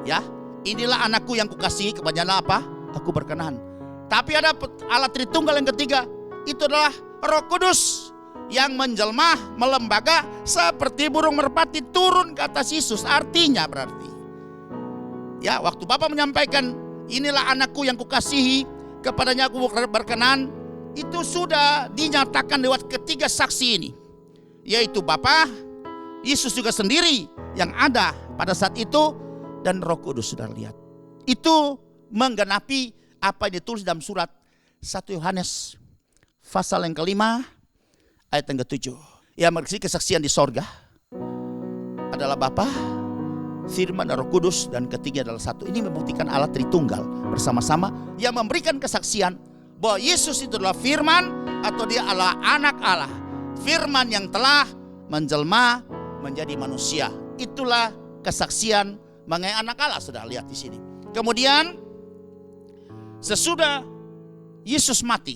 Ya, inilah anakku yang kukasihi, kepadanya apa? Aku berkenan. Tapi ada Allah Tritunggal yang ketiga. Itu adalah Roh Kudus yang menjelma, melembaga seperti burung merpati turun ke atas Yesus. Artinya berarti, ya, waktu Bapa menyampaikan inilah anakku yang kukasihi, kepadanya aku berkenan, itu sudah dinyatakan lewat ketiga saksi ini, yaitu Bapa, Yesus juga sendiri yang ada pada saat itu, dan Roh Kudus. Sudah lihat. Itu menggenapi apa yang ditulis dalam surat 1 Yohanes pasal yang kelima ayat yang ke-7. Ya, kesaksian di sorga adalah Bapa, Firman, dan Roh Kudus, dan ketiga adalah satu. Ini membuktikan Allah Tritunggal bersama-sama yang memberikan kesaksian bahwa Yesus itu adalah Firman, atau dia adalah anak Allah. Firman yang telah menjelma menjadi manusia. Itulah kesaksian mengenai anak Allah. Sudah lihat di sini. Kemudian sesudah Yesus mati,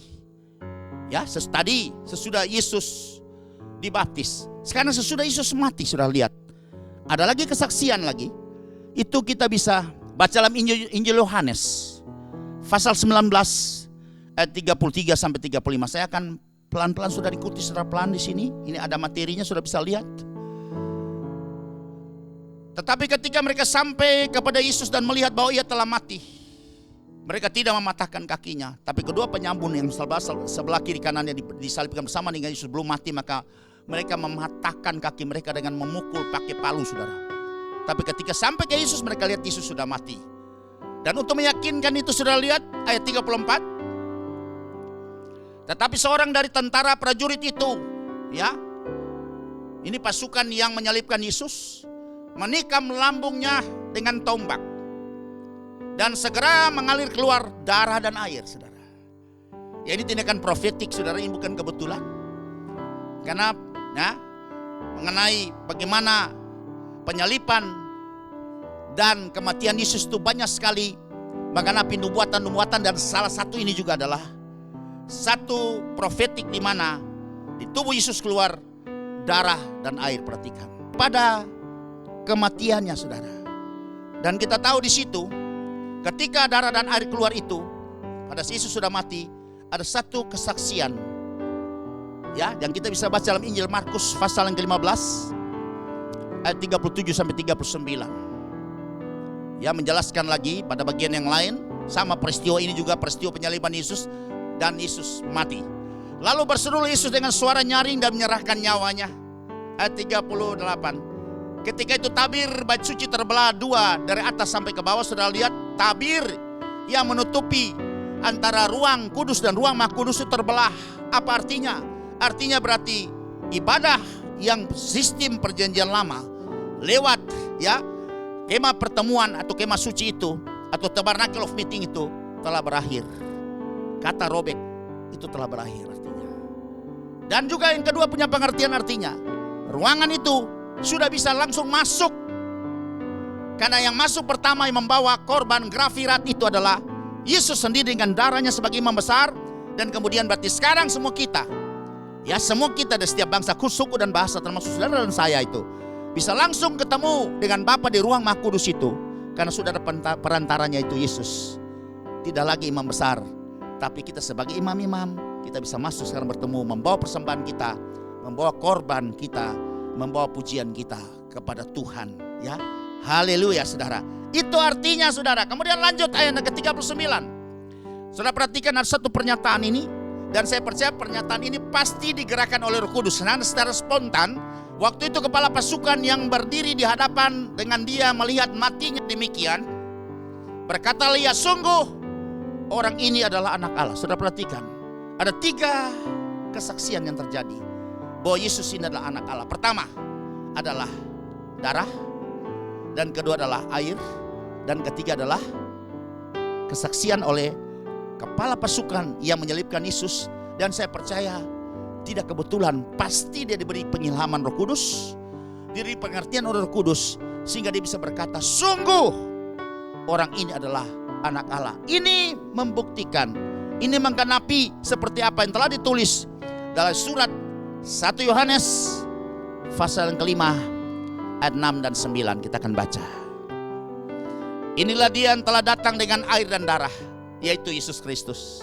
ya, sesudah Yesus dibaptis. Sekarang sesudah Yesus mati, sudah lihat. Ada lagi kesaksian lagi. Itu kita bisa baca dalam Injil Yohanes pasal 19 ayat 33 sampai 35. Saya akan pelan-pelan, sudah diikuti secara pelan di sini. Ini ada materinya, sudah bisa lihat. Tetapi ketika mereka sampai kepada Yesus dan melihat bahwa ia telah mati, mereka tidak mematahkan kakinya, tapi kedua penyambun yang sebelah kiri kanannya disalibkan bersama dengan Yesus belum mati, maka mereka mematahkan kaki mereka dengan memukul pakai palu, saudara. Tapi ketika sampai ke Yesus, mereka lihat Yesus sudah mati. Dan untuk meyakinkan itu, sudah lihat ayat 34. Tetapi seorang dari tentara prajurit itu, ya, ini pasukan yang menyalibkan Yesus, menikam lambungnya dengan tombak. Dan segera mengalir keluar darah dan air, saudara. Ya, ini tindakan profetik, saudara, ini bukan kebetulan. Karena, ya, mengenai bagaimana penyalipan dan kematian Yesus itu banyak sekali menggenapi nubuatan-nubuatan, dan salah satu ini juga adalah satu profetik di mana di tubuh Yesus keluar darah dan air. Perhatikan pada kematiannya, saudara. Dan kita tahu di situ, ketika darah dan air keluar itu, pada Yesus sudah mati, ada satu kesaksian, ya, yang kita bisa baca dalam Injil Markus pasal yang ke-15 ayat 37 sampai 39. Ya, menjelaskan lagi pada bagian yang lain sama peristiwa ini juga, peristiwa penyaliban Yesus dan Yesus mati. Lalu berseru Yesus dengan suara nyaring dan menyerahkan nyawanya. Ayat 38. Ketika itu tabir bait suci terbelah dua dari atas sampai ke bawah. Sudah lihat tabir yang menutupi antara ruang kudus dan ruang maha kudus itu terbelah. Apa artinya? Artinya berarti ibadah yang sistem perjanjian lama lewat, ya, kemah pertemuan atau kemah suci itu, atau tabernacle of meeting itu telah berakhir. Kata robek itu telah berakhir artinya. Dan juga yang kedua punya pengertian, artinya ruangan itu sudah bisa langsung masuk. Karena yang masuk pertama yang membawa korban grafirat itu adalah Yesus sendiri dengan darahnya sebagai imam besar. Dan kemudian berarti sekarang semua kita, ya, semua kita dari setiap bangsa, suku dan bahasa, termasuk saudara dan saya itu bisa langsung ketemu dengan Bapa di ruang maha kudus itu. Karena sudah ada perantaranya itu Yesus. Tidak lagi imam besar, tapi kita sebagai imam-imam, kita bisa masuk sekarang bertemu, membawa persembahan kita, membawa korban kita, membawa pujian kita kepada Tuhan, ya. Haleluya, saudara. Itu artinya, saudara. Kemudian lanjut ayat ke-39. Saudara perhatikan ada satu pernyataan ini, dan saya percaya pernyataan ini pasti digerakkan oleh Roh Kudus. Nah, secara spontan, waktu itu kepala pasukan yang berdiri di hadapan dengan dia melihat matinya demikian, berkata, "Ya, sungguh orang ini adalah anak Allah." Saudara perhatikan, ada 3 kesaksian yang terjadi bahwa Yesus ini adalah anak Allah. Pertama adalah darah, dan kedua adalah air, dan ketiga adalah kesaksian oleh kepala pasukan yang menyelipkan Yesus. Dan saya percaya tidak kebetulan, pasti dia diberi pengilhaman Roh Kudus, diberi pengertian oleh Roh Kudus, sehingga dia bisa berkata, sungguh orang ini adalah anak Allah. Ini membuktikan, ini menggenapi seperti apa yang telah ditulis dalam surat 1 Yohanes pasal yang kelima ayat 6 dan 9. Kita akan baca. Inilah dia yang telah datang dengan air dan darah, yaitu Yesus Kristus.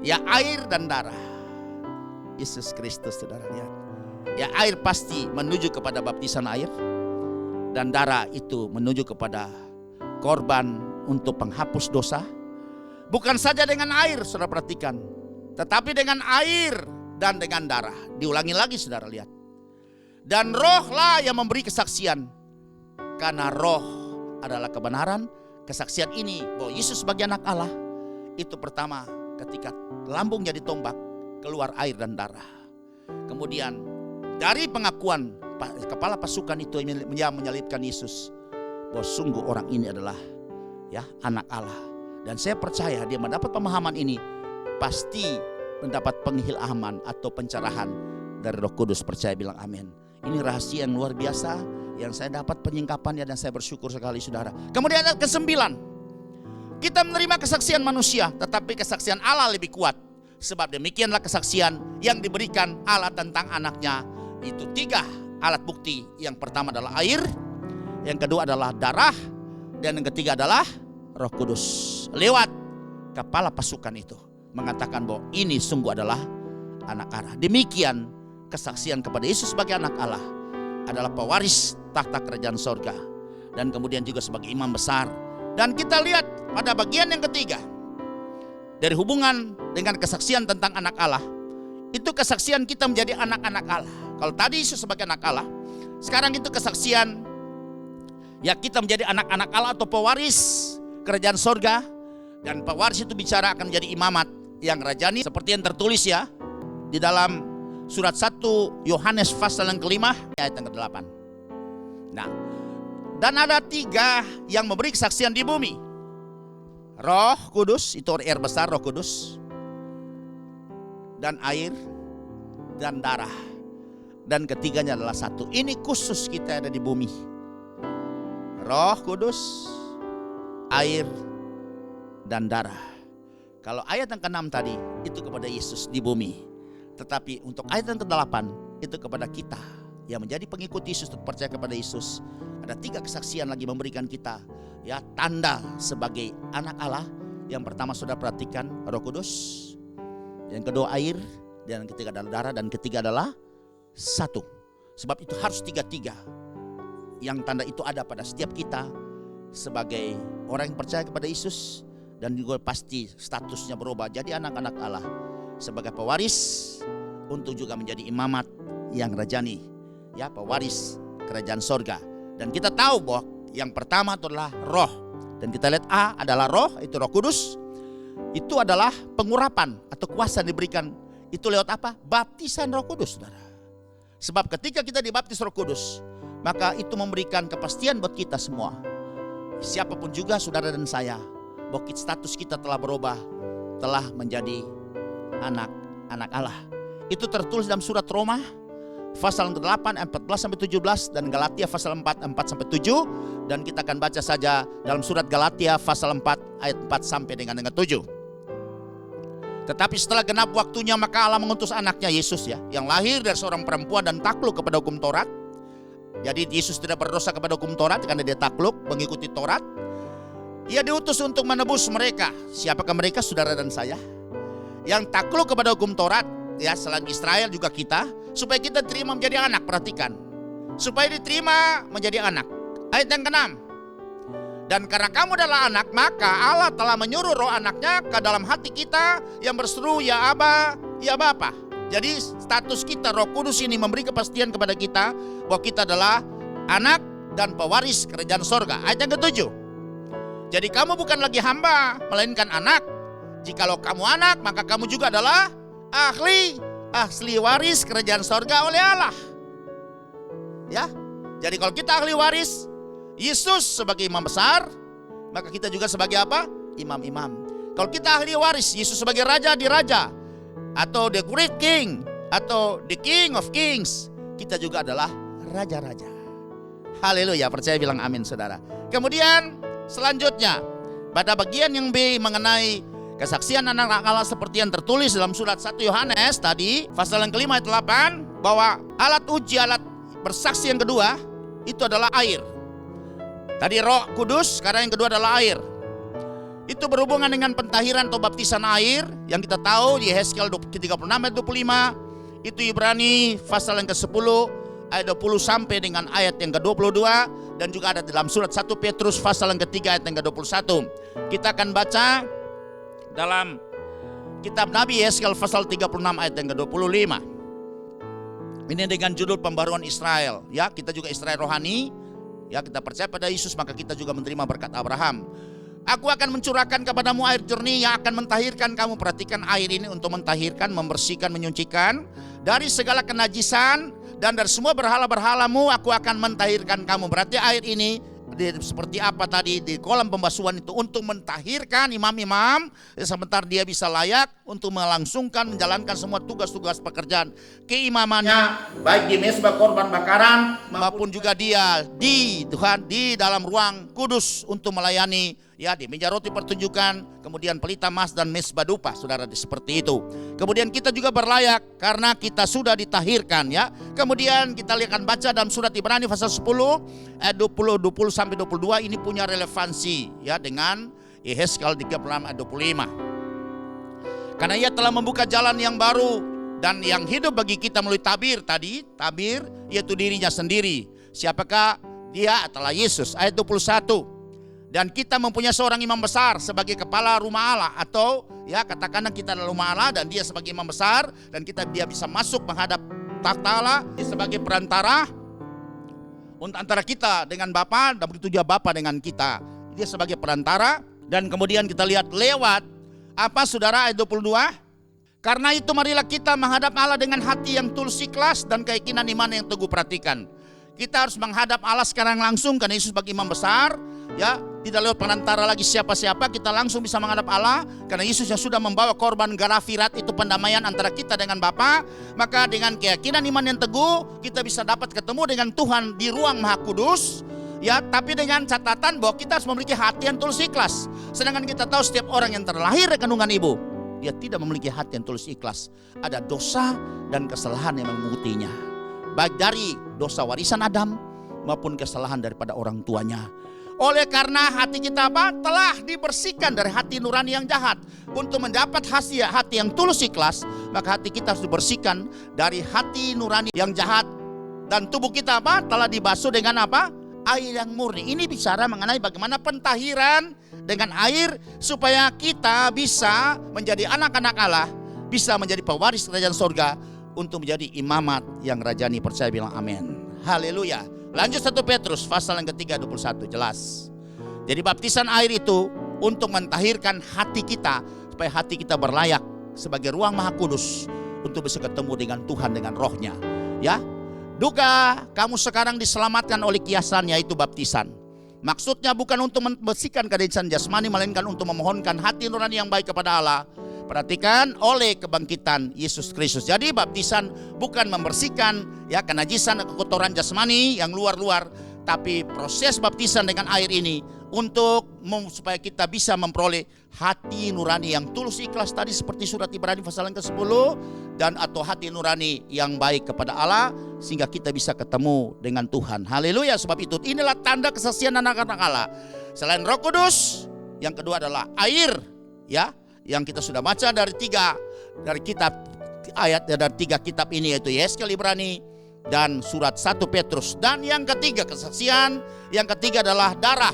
Ya, air dan darah, Yesus Kristus, saudara lihat. Ya, air pasti menuju kepada baptisan air, dan darah itu menuju kepada korban untuk penghapus dosa. Bukan saja dengan air, saudara perhatikan, tetapi dengan air dan dengan darah. Diulangi lagi, saudara lihat. Dan rohlah yang memberi kesaksian, karena roh adalah kebenaran. Kesaksian ini bahwa Yesus sebagai anak Allah, itu pertama ketika lambungnya ditombak, keluar air dan darah. Kemudian dari pengakuan kepala pasukan itu yang menyalibkan Yesus, bahwa sungguh orang ini adalah ya anak Allah. Dan saya percaya dia mendapat pemahaman ini, pasti mendapat pengilhaman atau pencerahan dari Roh Kudus. Percaya, bilang amin. Ini rahasia yang luar biasa yang saya dapat penyingkapannya, dan saya bersyukur sekali, saudara. Kemudian ada ke-9. Kita menerima kesaksian manusia, tetapi kesaksian Allah lebih kuat. Sebab demikianlah kesaksian yang diberikan Allah tentang anaknya. Itu 3 alat bukti. Yang pertama adalah air, yang kedua adalah darah, dan yang ketiga adalah Roh Kudus. Lewat kepala pasukan itu mengatakan bahwa ini sungguh adalah anak Allah. Demikian kesaksian kepada Yesus sebagai anak Allah, adalah pewaris tahta kerajaan sorga, dan kemudian juga sebagai imam besar. Dan kita lihat pada bagian yang ketiga, dari hubungan dengan kesaksian tentang anak Allah, itu kesaksian kita menjadi anak-anak Allah. Kalau tadi Yesus sebagai anak Allah, sekarang itu kesaksian ya kita menjadi anak-anak Allah atau pewaris kerajaan sorga. Dan pewaris itu bicara akan menjadi imamat yang rajani, seperti yang tertulis ya di dalam surat 1 Yohanes pasal yang kelima ayat yang ke-8. Nah, dan ada 3 yang memberi kesaksian di bumi. Roh Kudus, itu R besar, Roh Kudus, dan air, dan darah. Dan ketiganya adalah 1. Ini khusus kita ada di bumi. Roh Kudus, air, dan darah. Kalau ayat yang ke-6 tadi itu kepada Yesus di bumi. Tetapi untuk ayat yang ke-8 itu kepada kita yang menjadi pengikut Yesus, percaya kepada Yesus. Ada 3 kesaksian lagi memberikan kita ya tanda sebagai anak Allah. Yang pertama sudah perhatikan Roh Kudus, yang kedua air, dan yang ketiga adalah darah, dan ketiga adalah 1. Sebab itu harus 3-3. Yang tanda itu ada pada setiap kita sebagai orang yang percaya kepada Yesus, dan juga pasti statusnya berubah jadi anak-anak Allah sebagai pewaris untuk juga menjadi imamat yang rajani, ya pewaris kerajaan sorga. Dan kita tahu bahwa yang pertama itu adalah roh. Dan kita lihat A adalah roh, itu Roh Kudus. Itu adalah pengurapan atau kuasa diberikan. Itu lewat apa? Baptisan Roh Kudus, saudara. Sebab ketika kita dibaptis Roh Kudus, maka itu memberikan kepastian buat kita semua. Siapapun juga saudara dan saya, bahwa status kita telah berubah, telah menjadi anak-anak Allah. Itu tertulis dalam surat Roma pasal 8 ayat 14-17 dan Galatia pasal 4 4-7, dan kita akan baca saja dalam surat Galatia pasal 4 ayat 4 sampai dengan 7. Tetapi setelah genap waktunya, maka Allah mengutus anaknya Yesus ya, yang lahir dari seorang perempuan dan takluk kepada hukum Taurat. Jadi Yesus tidak berdosa kepada hukum Taurat karena dia takluk mengikuti Taurat. Ia diutus untuk menebus mereka. Siapakah mereka, saudara dan saya? Yang takluk kepada hukum Taurat, ya selain Israel juga kita, supaya kita terima menjadi anak. Perhatikan, supaya diterima menjadi anak. Ayat yang ke-6. Dan karena kamu adalah anak, maka Allah telah menyuruh roh anaknya ke dalam hati kita yang berseru, ya Aba, ya Bapa. Jadi status kita, Roh Kudus ini memberi kepastian kepada kita bahwa kita adalah anak dan pewaris kerajaan sorga. Ayat yang ke-7. Jadi kamu bukan lagi hamba, melainkan anak. Jikalau kamu anak, maka kamu juga adalah ahli waris kerajaan sorga oleh Allah. Ya, jadi kalau kita ahli waris, Yesus sebagai imam besar, maka kita juga sebagai apa? imam-imam. Kalau kita ahli waris Yesus sebagai raja di raja, atau the great king, atau the king of kings, kita juga adalah raja-raja. Haleluya, percaya bilang amin saudara. Kemudian selanjutnya pada bagian yang B mengenai kesaksian anak Allah seperti yang tertulis dalam surat 1 Yohanes tadi, pasal yang kelima ayat 8, bahwa alat uji, alat bersaksi yang kedua itu adalah air. Tadi Roh Kudus, sekarang yang kedua adalah air. Itu berhubungan dengan pentahiran atau baptisan air yang kita tahu di Yehezkiel 36 ayat 25, itu Ibrani pasal yang ke-10 ayat 20 sampai dengan ayat yang ke-22, dan juga ada dalam surat 1 Petrus pasal yang ke-3 ayat yang ke-21. Kita akan baca dalam kitab Nabi Yehezkiel pasal 36 ayat yang ke-25. Ini dengan judul pembaruan Israel. Ya, kita juga Israel rohani. Ya, kita percaya pada Yesus, maka kita juga menerima berkat Abraham. Aku akan mencurahkan kepadamu air jernih yang akan mentahirkan kamu. Perhatikan air ini untuk mentahirkan, membersihkan, menyucikan dari segala kenajisan, dan dari semua berhala-berhalamu aku akan mentahirkan kamu. Berarti air ini seperti apa tadi di kolam pembasuhan itu untuk mentahirkan imam-imam, sebentar dia bisa layak untuk melangsungkan menjalankan semua tugas-tugas pekerjaan keimamannya, baik di mezbah korban bakaran maupun juga dia di Tuhan di dalam ruang kudus untuk melayani, ya, di meja roti pertunjukan, kemudian pelita emas dan mezbah dupa, saudara, seperti itu. Kemudian kita juga berlayak karena kita sudah ditahirkan, ya. Kemudian kita akan baca dalam surat Ibrani pasal 10 ayat 20 sampai 22, ini punya relevansi, ya, dengan Yehezkiel 36 ayat 25. Karena ia telah membuka jalan yang baru dan yang hidup bagi kita melalui tabir tadi, tabir yaitu dirinya sendiri. Siapakah dia? Adalah Yesus. Ayat 21. Dan kita mempunyai seorang imam besar sebagai kepala rumah Allah, atau ya katakanlah kita adalah rumah Allah dan dia sebagai imam besar, dan dia bisa masuk menghadap takhta Allah sebagai perantara untuk antara kita dengan Bapa, dan begitu juga Bapa dengan kita. Dia sebagai perantara. Dan kemudian kita lihat lewat apa saudara, ayat 22. Karena itu marilah kita menghadap Allah dengan hati yang tulus ikhlas dan keyakinan iman yang teguh. Perhatikan, kita harus menghadap Allah sekarang langsung karena Yesus sebagai imam besar, ya, tidak lewat perantara lagi siapa-siapa, kita langsung bisa menghadap Allah karena Yesus yang sudah membawa korban garafirat, itu pendamaian antara kita dengan Bapa. Maka dengan keyakinan iman yang teguh kita bisa dapat ketemu dengan Tuhan di ruang Maha Kudus, ya, tapi dengan catatan bahwa kita harus memiliki hati yang tulus ikhlas. Sedangkan kita tahu setiap orang yang terlahir dari kandungan ibu, dia tidak memiliki hati yang tulus ikhlas. Ada dosa dan kesalahan yang mengikutinya, baik dari dosa warisan Adam maupun kesalahan daripada orang tuanya. Oleh karena hati kita apa? Telah dibersihkan dari hati nurani yang jahat. Untuk mendapat hati yang tulus ikhlas, maka hati kita harus dibersihkan dari hati nurani yang jahat. Dan tubuh kita apa? Telah dibasuh dengan apa? Air yang murni. Ini bicara mengenai bagaimana pentahiran dengan air supaya kita bisa menjadi anak-anak Allah, bisa menjadi pewaris kerajaan sorga, untuk menjadi imamat yang rajani. Percaya bilang amin. Haleluya. Lanjut 1 Petrus pasal yang ke-3 21, jelas. Jadi baptisan air itu untuk mentahirkan hati kita supaya hati kita berlayak sebagai ruang Maha Kudus untuk bisa ketemu dengan Tuhan dengan rohnya, ya. Duka kamu sekarang diselamatkan oleh kiasan, yaitu baptisan. Maksudnya bukan untuk membersihkan kenajisan jasmani, melainkan untuk memohonkan hati nurani yang baik kepada Allah. Perhatikan, oleh kebangkitan Yesus Kristus. Jadi baptisan bukan membersihkan, ya, kenajisan dan kekotoran jasmani yang luar-luar, tapi proses baptisan dengan air ini untuk supaya kita bisa memperoleh hati nurani yang tulus ikhlas tadi, seperti surat Ibrani pasal yang ke-10, dan atau hati nurani yang baik kepada Allah, sehingga kita bisa ketemu dengan Tuhan. Haleluya. Sebab itu inilah tanda kesaksian anak-anak Allah. Selain Roh Kudus, yang kedua adalah air, ya, yang kita sudah baca dari kitab ayat dari 3 kitab ini, yaitu Yehezkiel, Ibrani, dan surat 1 Petrus. Dan yang ketiga kesaksian, yang ketiga adalah darah.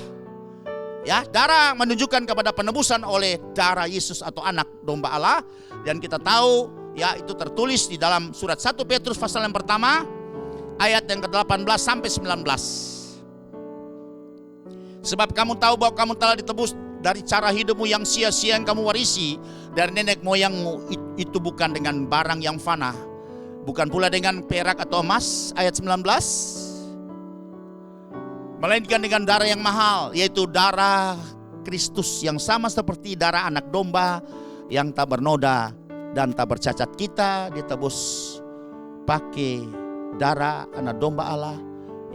Ya, darah menunjukkan kepada penebusan oleh darah Yesus atau anak domba Allah. Dan kita tahu, ya, itu tertulis di dalam surat 1 Petrus pasal yang pertama ayat yang ke-18 sampai 19. Sebab kamu tahu bahwa kamu telah ditebus dari cara hidupmu yang sia-sia yang kamu warisi dari nenek moyangmu, itu bukan dengan barang yang fana, bukan pula dengan perak atau emas, ayat 19, melainkan dengan darah yang mahal, yaitu darah Kristus yang sama seperti darah anak domba yang tak bernoda dan tak bercacat. Kita ditebus pakai darah anak domba Allah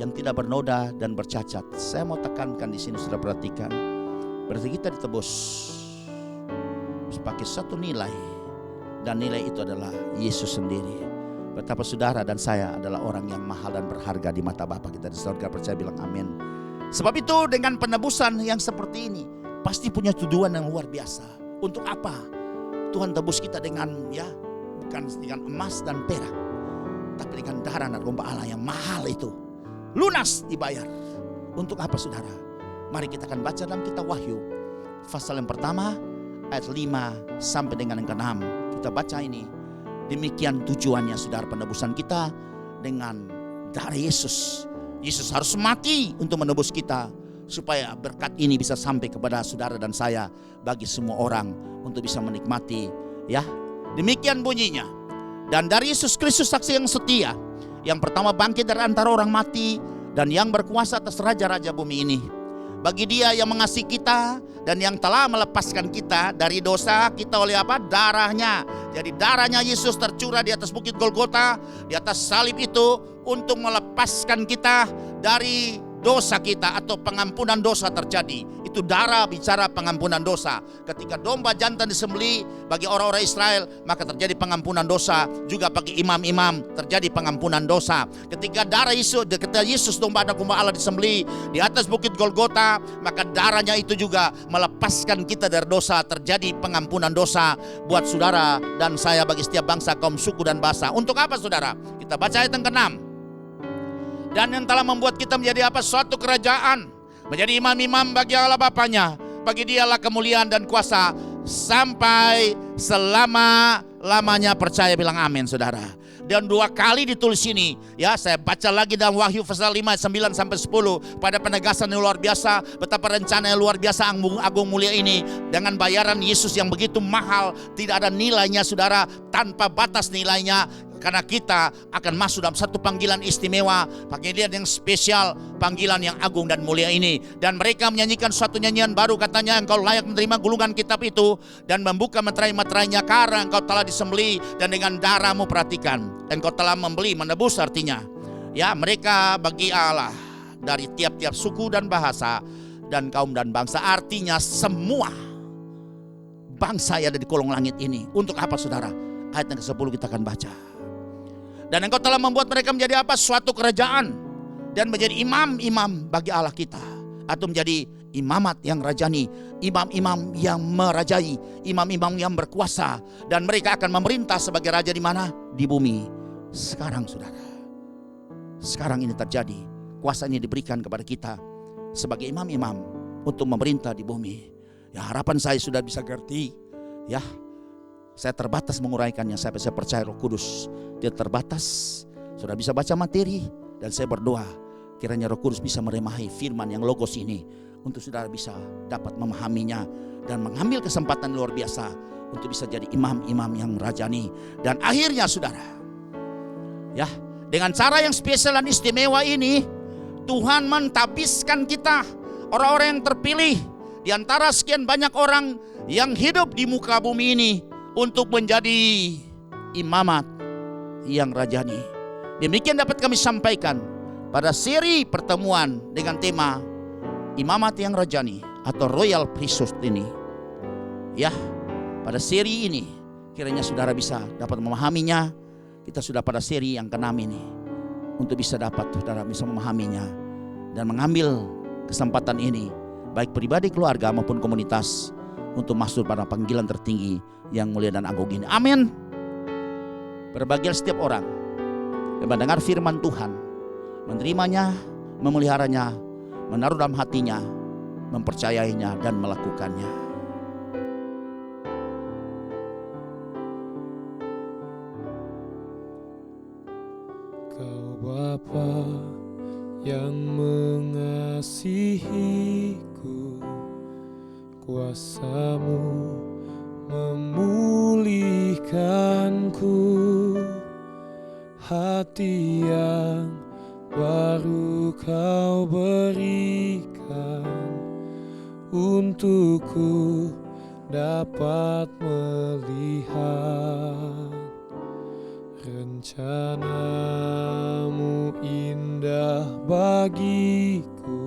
yang tidak bernoda dan bercacat. Saya mau tekankan di sini, sudah perhatikan. Berarti kita ditebus pakai satu nilai, dan nilai itu adalah Yesus sendiri. Betapa saudara dan saya adalah orang yang mahal dan berharga di mata Bapa kita di surga. Percaya, bilang amin. Sebab itu dengan penebusan yang seperti ini pasti punya tujuan yang luar biasa. Untuk apa Tuhan tebus kita dengan, bukan dengan emas dan perak, tapi dengan darah anak domba Allah yang mahal itu, lunas dibayar. Untuk apa saudara? Mari kita akan baca dalam kitab Wahyu pasal yang pertama ayat 5 sampai dengan yang ke-6. Kita baca ini. Demikian tujuannya saudara, penebusan kita dengan darah Yesus. Yesus harus mati untuk menebus kita, supaya berkat ini bisa sampai kepada saudara dan saya, bagi semua orang untuk bisa menikmati. Demikian bunyinya. Dan dari Yesus Kristus saksi yang setia, yang pertama bangkit dari antara orang mati, dan yang berkuasa atas raja-raja bumi ini. Bagi Dia yang mengasihi kita dan yang telah melepaskan kita dari dosa kita oleh apa? Darahnya. Jadi darahnya Yesus tercurah di atas bukit Golgota, di atas salib itu, untuk melepaskan kita dari dosa kita, atau pengampunan dosa terjadi. Itu darah bicara pengampunan dosa. Ketika domba jantan disembelih bagi orang-orang Israel, maka terjadi pengampunan dosa. Juga bagi imam-imam terjadi pengampunan dosa. Ketika Yesus domba anak domba Allah disembelih di atas bukit Golgota, maka darahnya itu juga melepaskan kita dari dosa. Terjadi pengampunan dosa buat saudara dan saya, bagi setiap bangsa, kaum, suku, dan bahasa. Untuk apa saudara? Kita baca ayat yang ke-6. Dan yang telah membuat kita menjadi apa? Suatu kerajaan, menjadi imam-imam bagi Allah Bapanya. Bagi Dialah kemuliaan dan kuasa sampai selama-lamanya. Percaya, bilang amin saudara. Dan 2 kali ditulis ini, saya baca lagi dalam Wahyu pasal 5 9 sampai 10, pada penegasan yang luar biasa, betapa rencana yang luar biasa agung mulia ini, dengan bayaran Yesus yang begitu mahal, tidak ada nilainya saudara, tanpa batas nilainya. Karena kita akan masuk dalam satu panggilan istimewa, panggilan yang spesial, panggilan yang agung dan mulia ini. Dan mereka menyanyikan suatu nyanyian baru, katanya, engkau layak menerima gulungan kitab itu dan membuka meterai-meterainya, karena engkau telah disembelih dan dengan darahmu, perhatikan, engkau telah membeli, menebus artinya. Mereka bagi Allah dari tiap-tiap suku dan bahasa dan kaum dan bangsa. Artinya semua bangsa yang ada di kolong langit ini. Untuk apa saudara? Ayat yang ke-10 kita akan baca. Dan engkau telah membuat mereka menjadi apa? Suatu kerajaan, dan menjadi imam-imam bagi Allah kita, atau menjadi imamat yang rajani, imam-imam yang merajai, imam-imam yang berkuasa. Dan mereka akan memerintah sebagai raja di mana? Di bumi. Sekarang saudara, sekarang ini terjadi. Kuasa ini diberikan kepada kita sebagai imam-imam untuk memerintah di bumi. Harapan saya sudah bisa ngerti. Saya terbatas menguraikannya. Saya percaya Roh Kudus dia terbatas. Sudah bisa baca materi, dan saya berdoa kiranya Roh Kudus bisa meremahi firman yang logos ini, untuk saudara bisa dapat memahaminya dan mengambil kesempatan luar biasa untuk bisa jadi imam-imam yang rajani. Dan akhirnya saudara, dengan cara yang spesial dan istimewa ini, Tuhan mentabiskan kita, orang-orang yang terpilih di antara sekian banyak orang yang hidup di muka bumi ini, untuk menjadi imamat yang rajani. Demikian dapat kami sampaikan pada seri pertemuan dengan tema imamat yang rajani atau royal priesthood ini. Pada seri ini kiranya saudara bisa dapat memahaminya. Kita sudah pada seri yang ke-6 ini, untuk bisa dapat saudara bisa memahaminya dan mengambil kesempatan ini, baik pribadi, keluarga, maupun komunitas, untuk masuk pada panggilan tertinggi yang mulia dan agung ini. Amin. Berbahagia setiap orang yang mendengar firman Tuhan, menerimanya, memeliharanya, menaruh dalam hatinya, mempercayainya, dan melakukannya. Kau Bapa yang mengasihiku, kuasa-Mu memulihkanku, hati yang baru Kau berikan untukku dapat melihat rencanamu indah bagiku.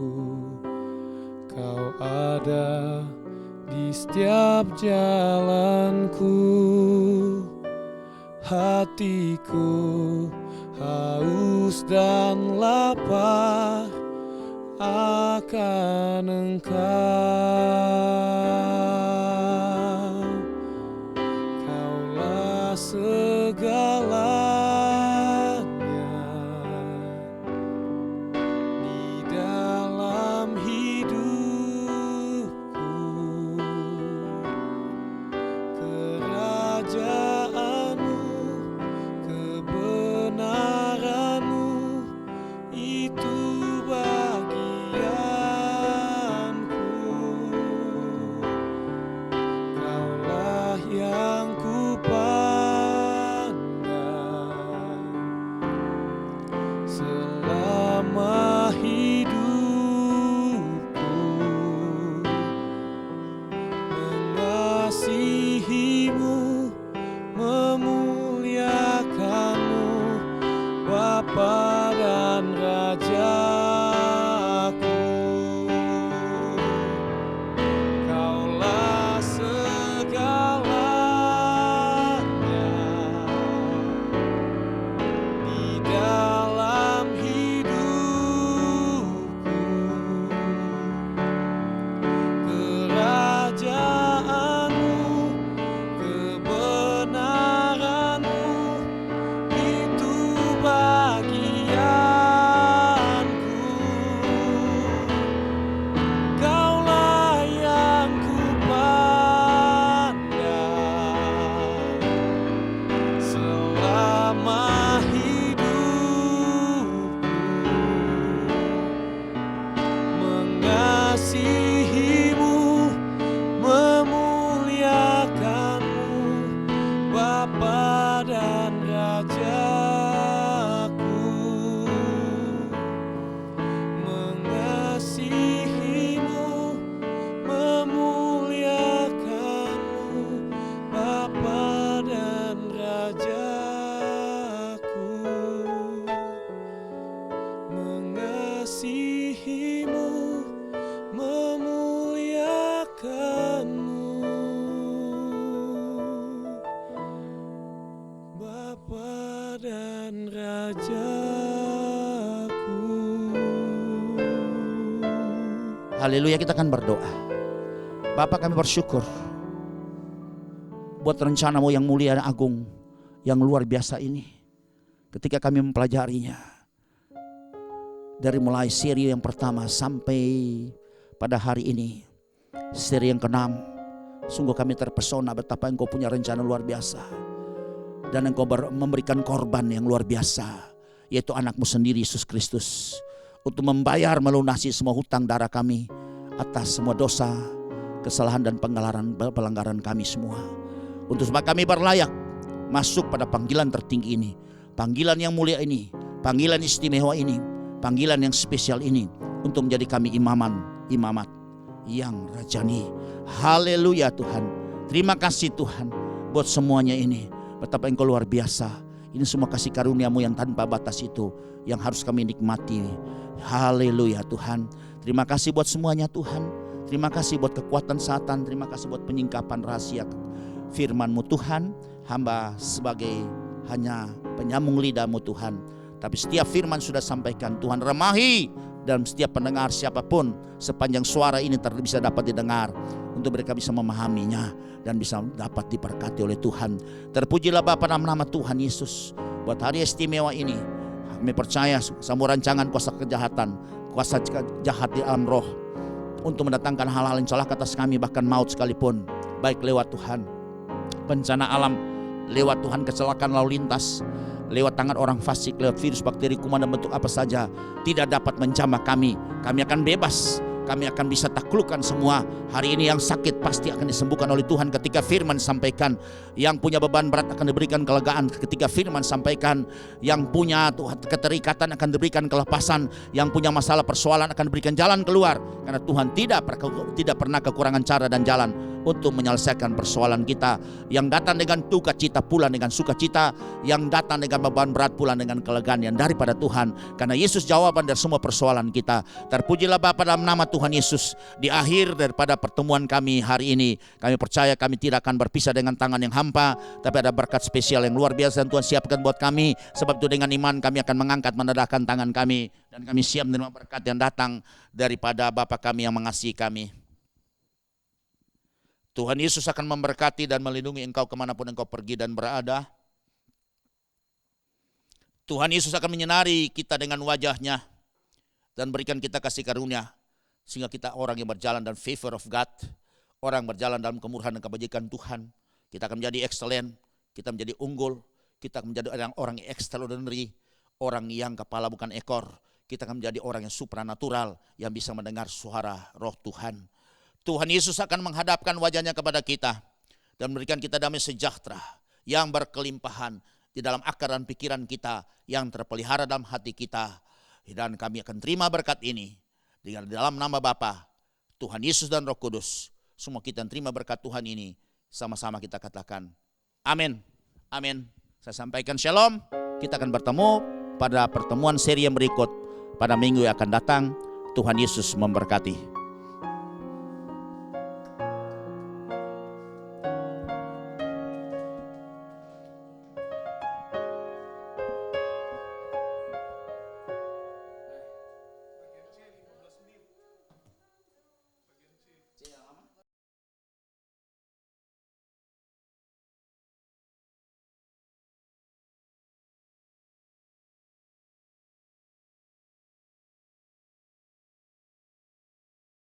Kau ada di setiap jalanku. Hatiku haus dan lapar akan Engkau. Kaulah segalanya di dalam hidupku. Kerajaanmu, kebenaranmu, itu bagianku. Kaulah yang kupandang selama hidupku. Mengasihimu, memuliakanmu, Bapa dan Rajaku. Kaulah segalanya di dalam hidupku. Kerajaanmu, kebenaranmu, itu bagianku. Kaulah yang kupandang selama hidupku. Mengasihimu, memuliakanmu, Bapa dan Rajaku. Mengasihimu, memuliakanmu, Bapa dan Rajaku. Mengasihimu, memuliakanmu, Bapa dan Rajaku. Haleluya, kita akan berdoa. Bapa, kami bersyukur buat rencana-Mu yang mulia dan agung, yang luar biasa ini. Ketika kami mempelajarinya, dari mulai seri yang pertama sampai pada hari ini, seri yang ke-6, sungguh kami terpesona betapa Engkau punya rencana luar biasa. Dan Engkau memberikan korban yang luar biasa, yaitu anak-Mu sendiri Yesus Kristus, untuk membayar melunasi semua hutang darah kami atas semua dosa, kesalahan dan pelanggaran kami semua. Untuk supaya kami berlayak masuk pada panggilan tertinggi ini, panggilan yang mulia ini, panggilan istimewa ini, panggilan yang spesial ini, untuk menjadi kami imamat yang rajani. Haleluya Tuhan. Terima kasih Tuhan buat semuanya ini. Betapa Engkau luar biasa. Ini semua kasih karunia-Mu yang tanpa batas itu yang harus kami nikmati. Haleluya Tuhan. Terima kasih buat semuanya Tuhan. Terima kasih buat kekuatan Satan. Terima kasih buat penyingkapan rahasia firman-Mu Tuhan. Hamba sebagai hanya penyambung lidah-Mu Tuhan. Tapi setiap firman sudah sampaikan, Tuhan remahi dan setiap pendengar siapapun sepanjang suara ini bisa dapat didengar, untuk mereka bisa memahaminya dan bisa dapat diberkati oleh Tuhan. Terpujilah Bapa dalam nama Tuhan Yesus. Buat hari istimewa ini, kami percaya semua rancangan kuasa kejahatan, kuasa jahat di alam roh, untuk mendatangkan hal-hal yang celaka atas kami, bahkan maut sekalipun, baik lewat Tuhan bencana alam, lewat Tuhan kecelakaan lalu lintas, lewat tangan orang fasik, lewat virus, bakteri, kuman dan bentuk apa saja, tidak dapat menjamah kami. Kami akan bebas kami akan bisa taklukkan semua. Hari ini yang sakit pasti akan disembuhkan oleh Tuhan ketika firman sampaikan. Yang punya beban berat akan diberikan kelegaan ketika firman sampaikan. Yang punya keterikatan akan diberikan kelepasan. Yang punya masalah persoalan akan diberikan jalan keluar. Karena Tuhan tidak pernah kekurangan cara dan jalan untuk menyelesaikan persoalan kita. Yang datang dengan duka cita pulang dengan sukacita, yang datang dengan beban berat pulang dengan kelegaan yang daripada Tuhan. Karena Yesus jawaban dari semua persoalan kita. Terpujilah Bapa dalam nama Tuhan Yesus. Di akhir daripada pertemuan kami hari ini, kami percaya kami tidak akan berpisah dengan tangan yang hampa, tapi ada berkat spesial yang luar biasa yang Tuhan siapkan buat kami. Sebab itu dengan iman kami akan mengangkat menedahkan tangan kami, dan kami siap menerima berkat yang datang daripada Bapa kami yang mengasihi kami. Tuhan Yesus akan memberkati dan melindungi engkau kemanapun engkau pergi dan berada. Tuhan Yesus akan menyinari kita dengan wajahnya dan berikan kita kasih karunia, sehingga kita orang yang berjalan dalam favor of God, orang berjalan dalam kemurahan dan kebajikan Tuhan. Kita akan menjadi excellent, kita menjadi unggul, kita akan menjadi orang yang extraordinary, orang yang kepala bukan ekor. Kita akan menjadi orang yang supranatural, yang bisa mendengar suara roh Tuhan. Tuhan Yesus akan menghadapkan wajahnya kepada kita dan memberikan kita damai sejahtera yang berkelimpahan di dalam akal dan pikiran kita, yang terpelihara dalam hati kita. Dan kami akan terima berkat ini dengan dalam nama Bapa, Tuhan Yesus dan Roh Kudus. Semua kita terima berkat Tuhan ini, sama-sama kita katakan amin. Amin. Saya sampaikan shalom. Kita akan bertemu pada pertemuan seri yang berikut pada minggu yang akan datang. Tuhan Yesus memberkati.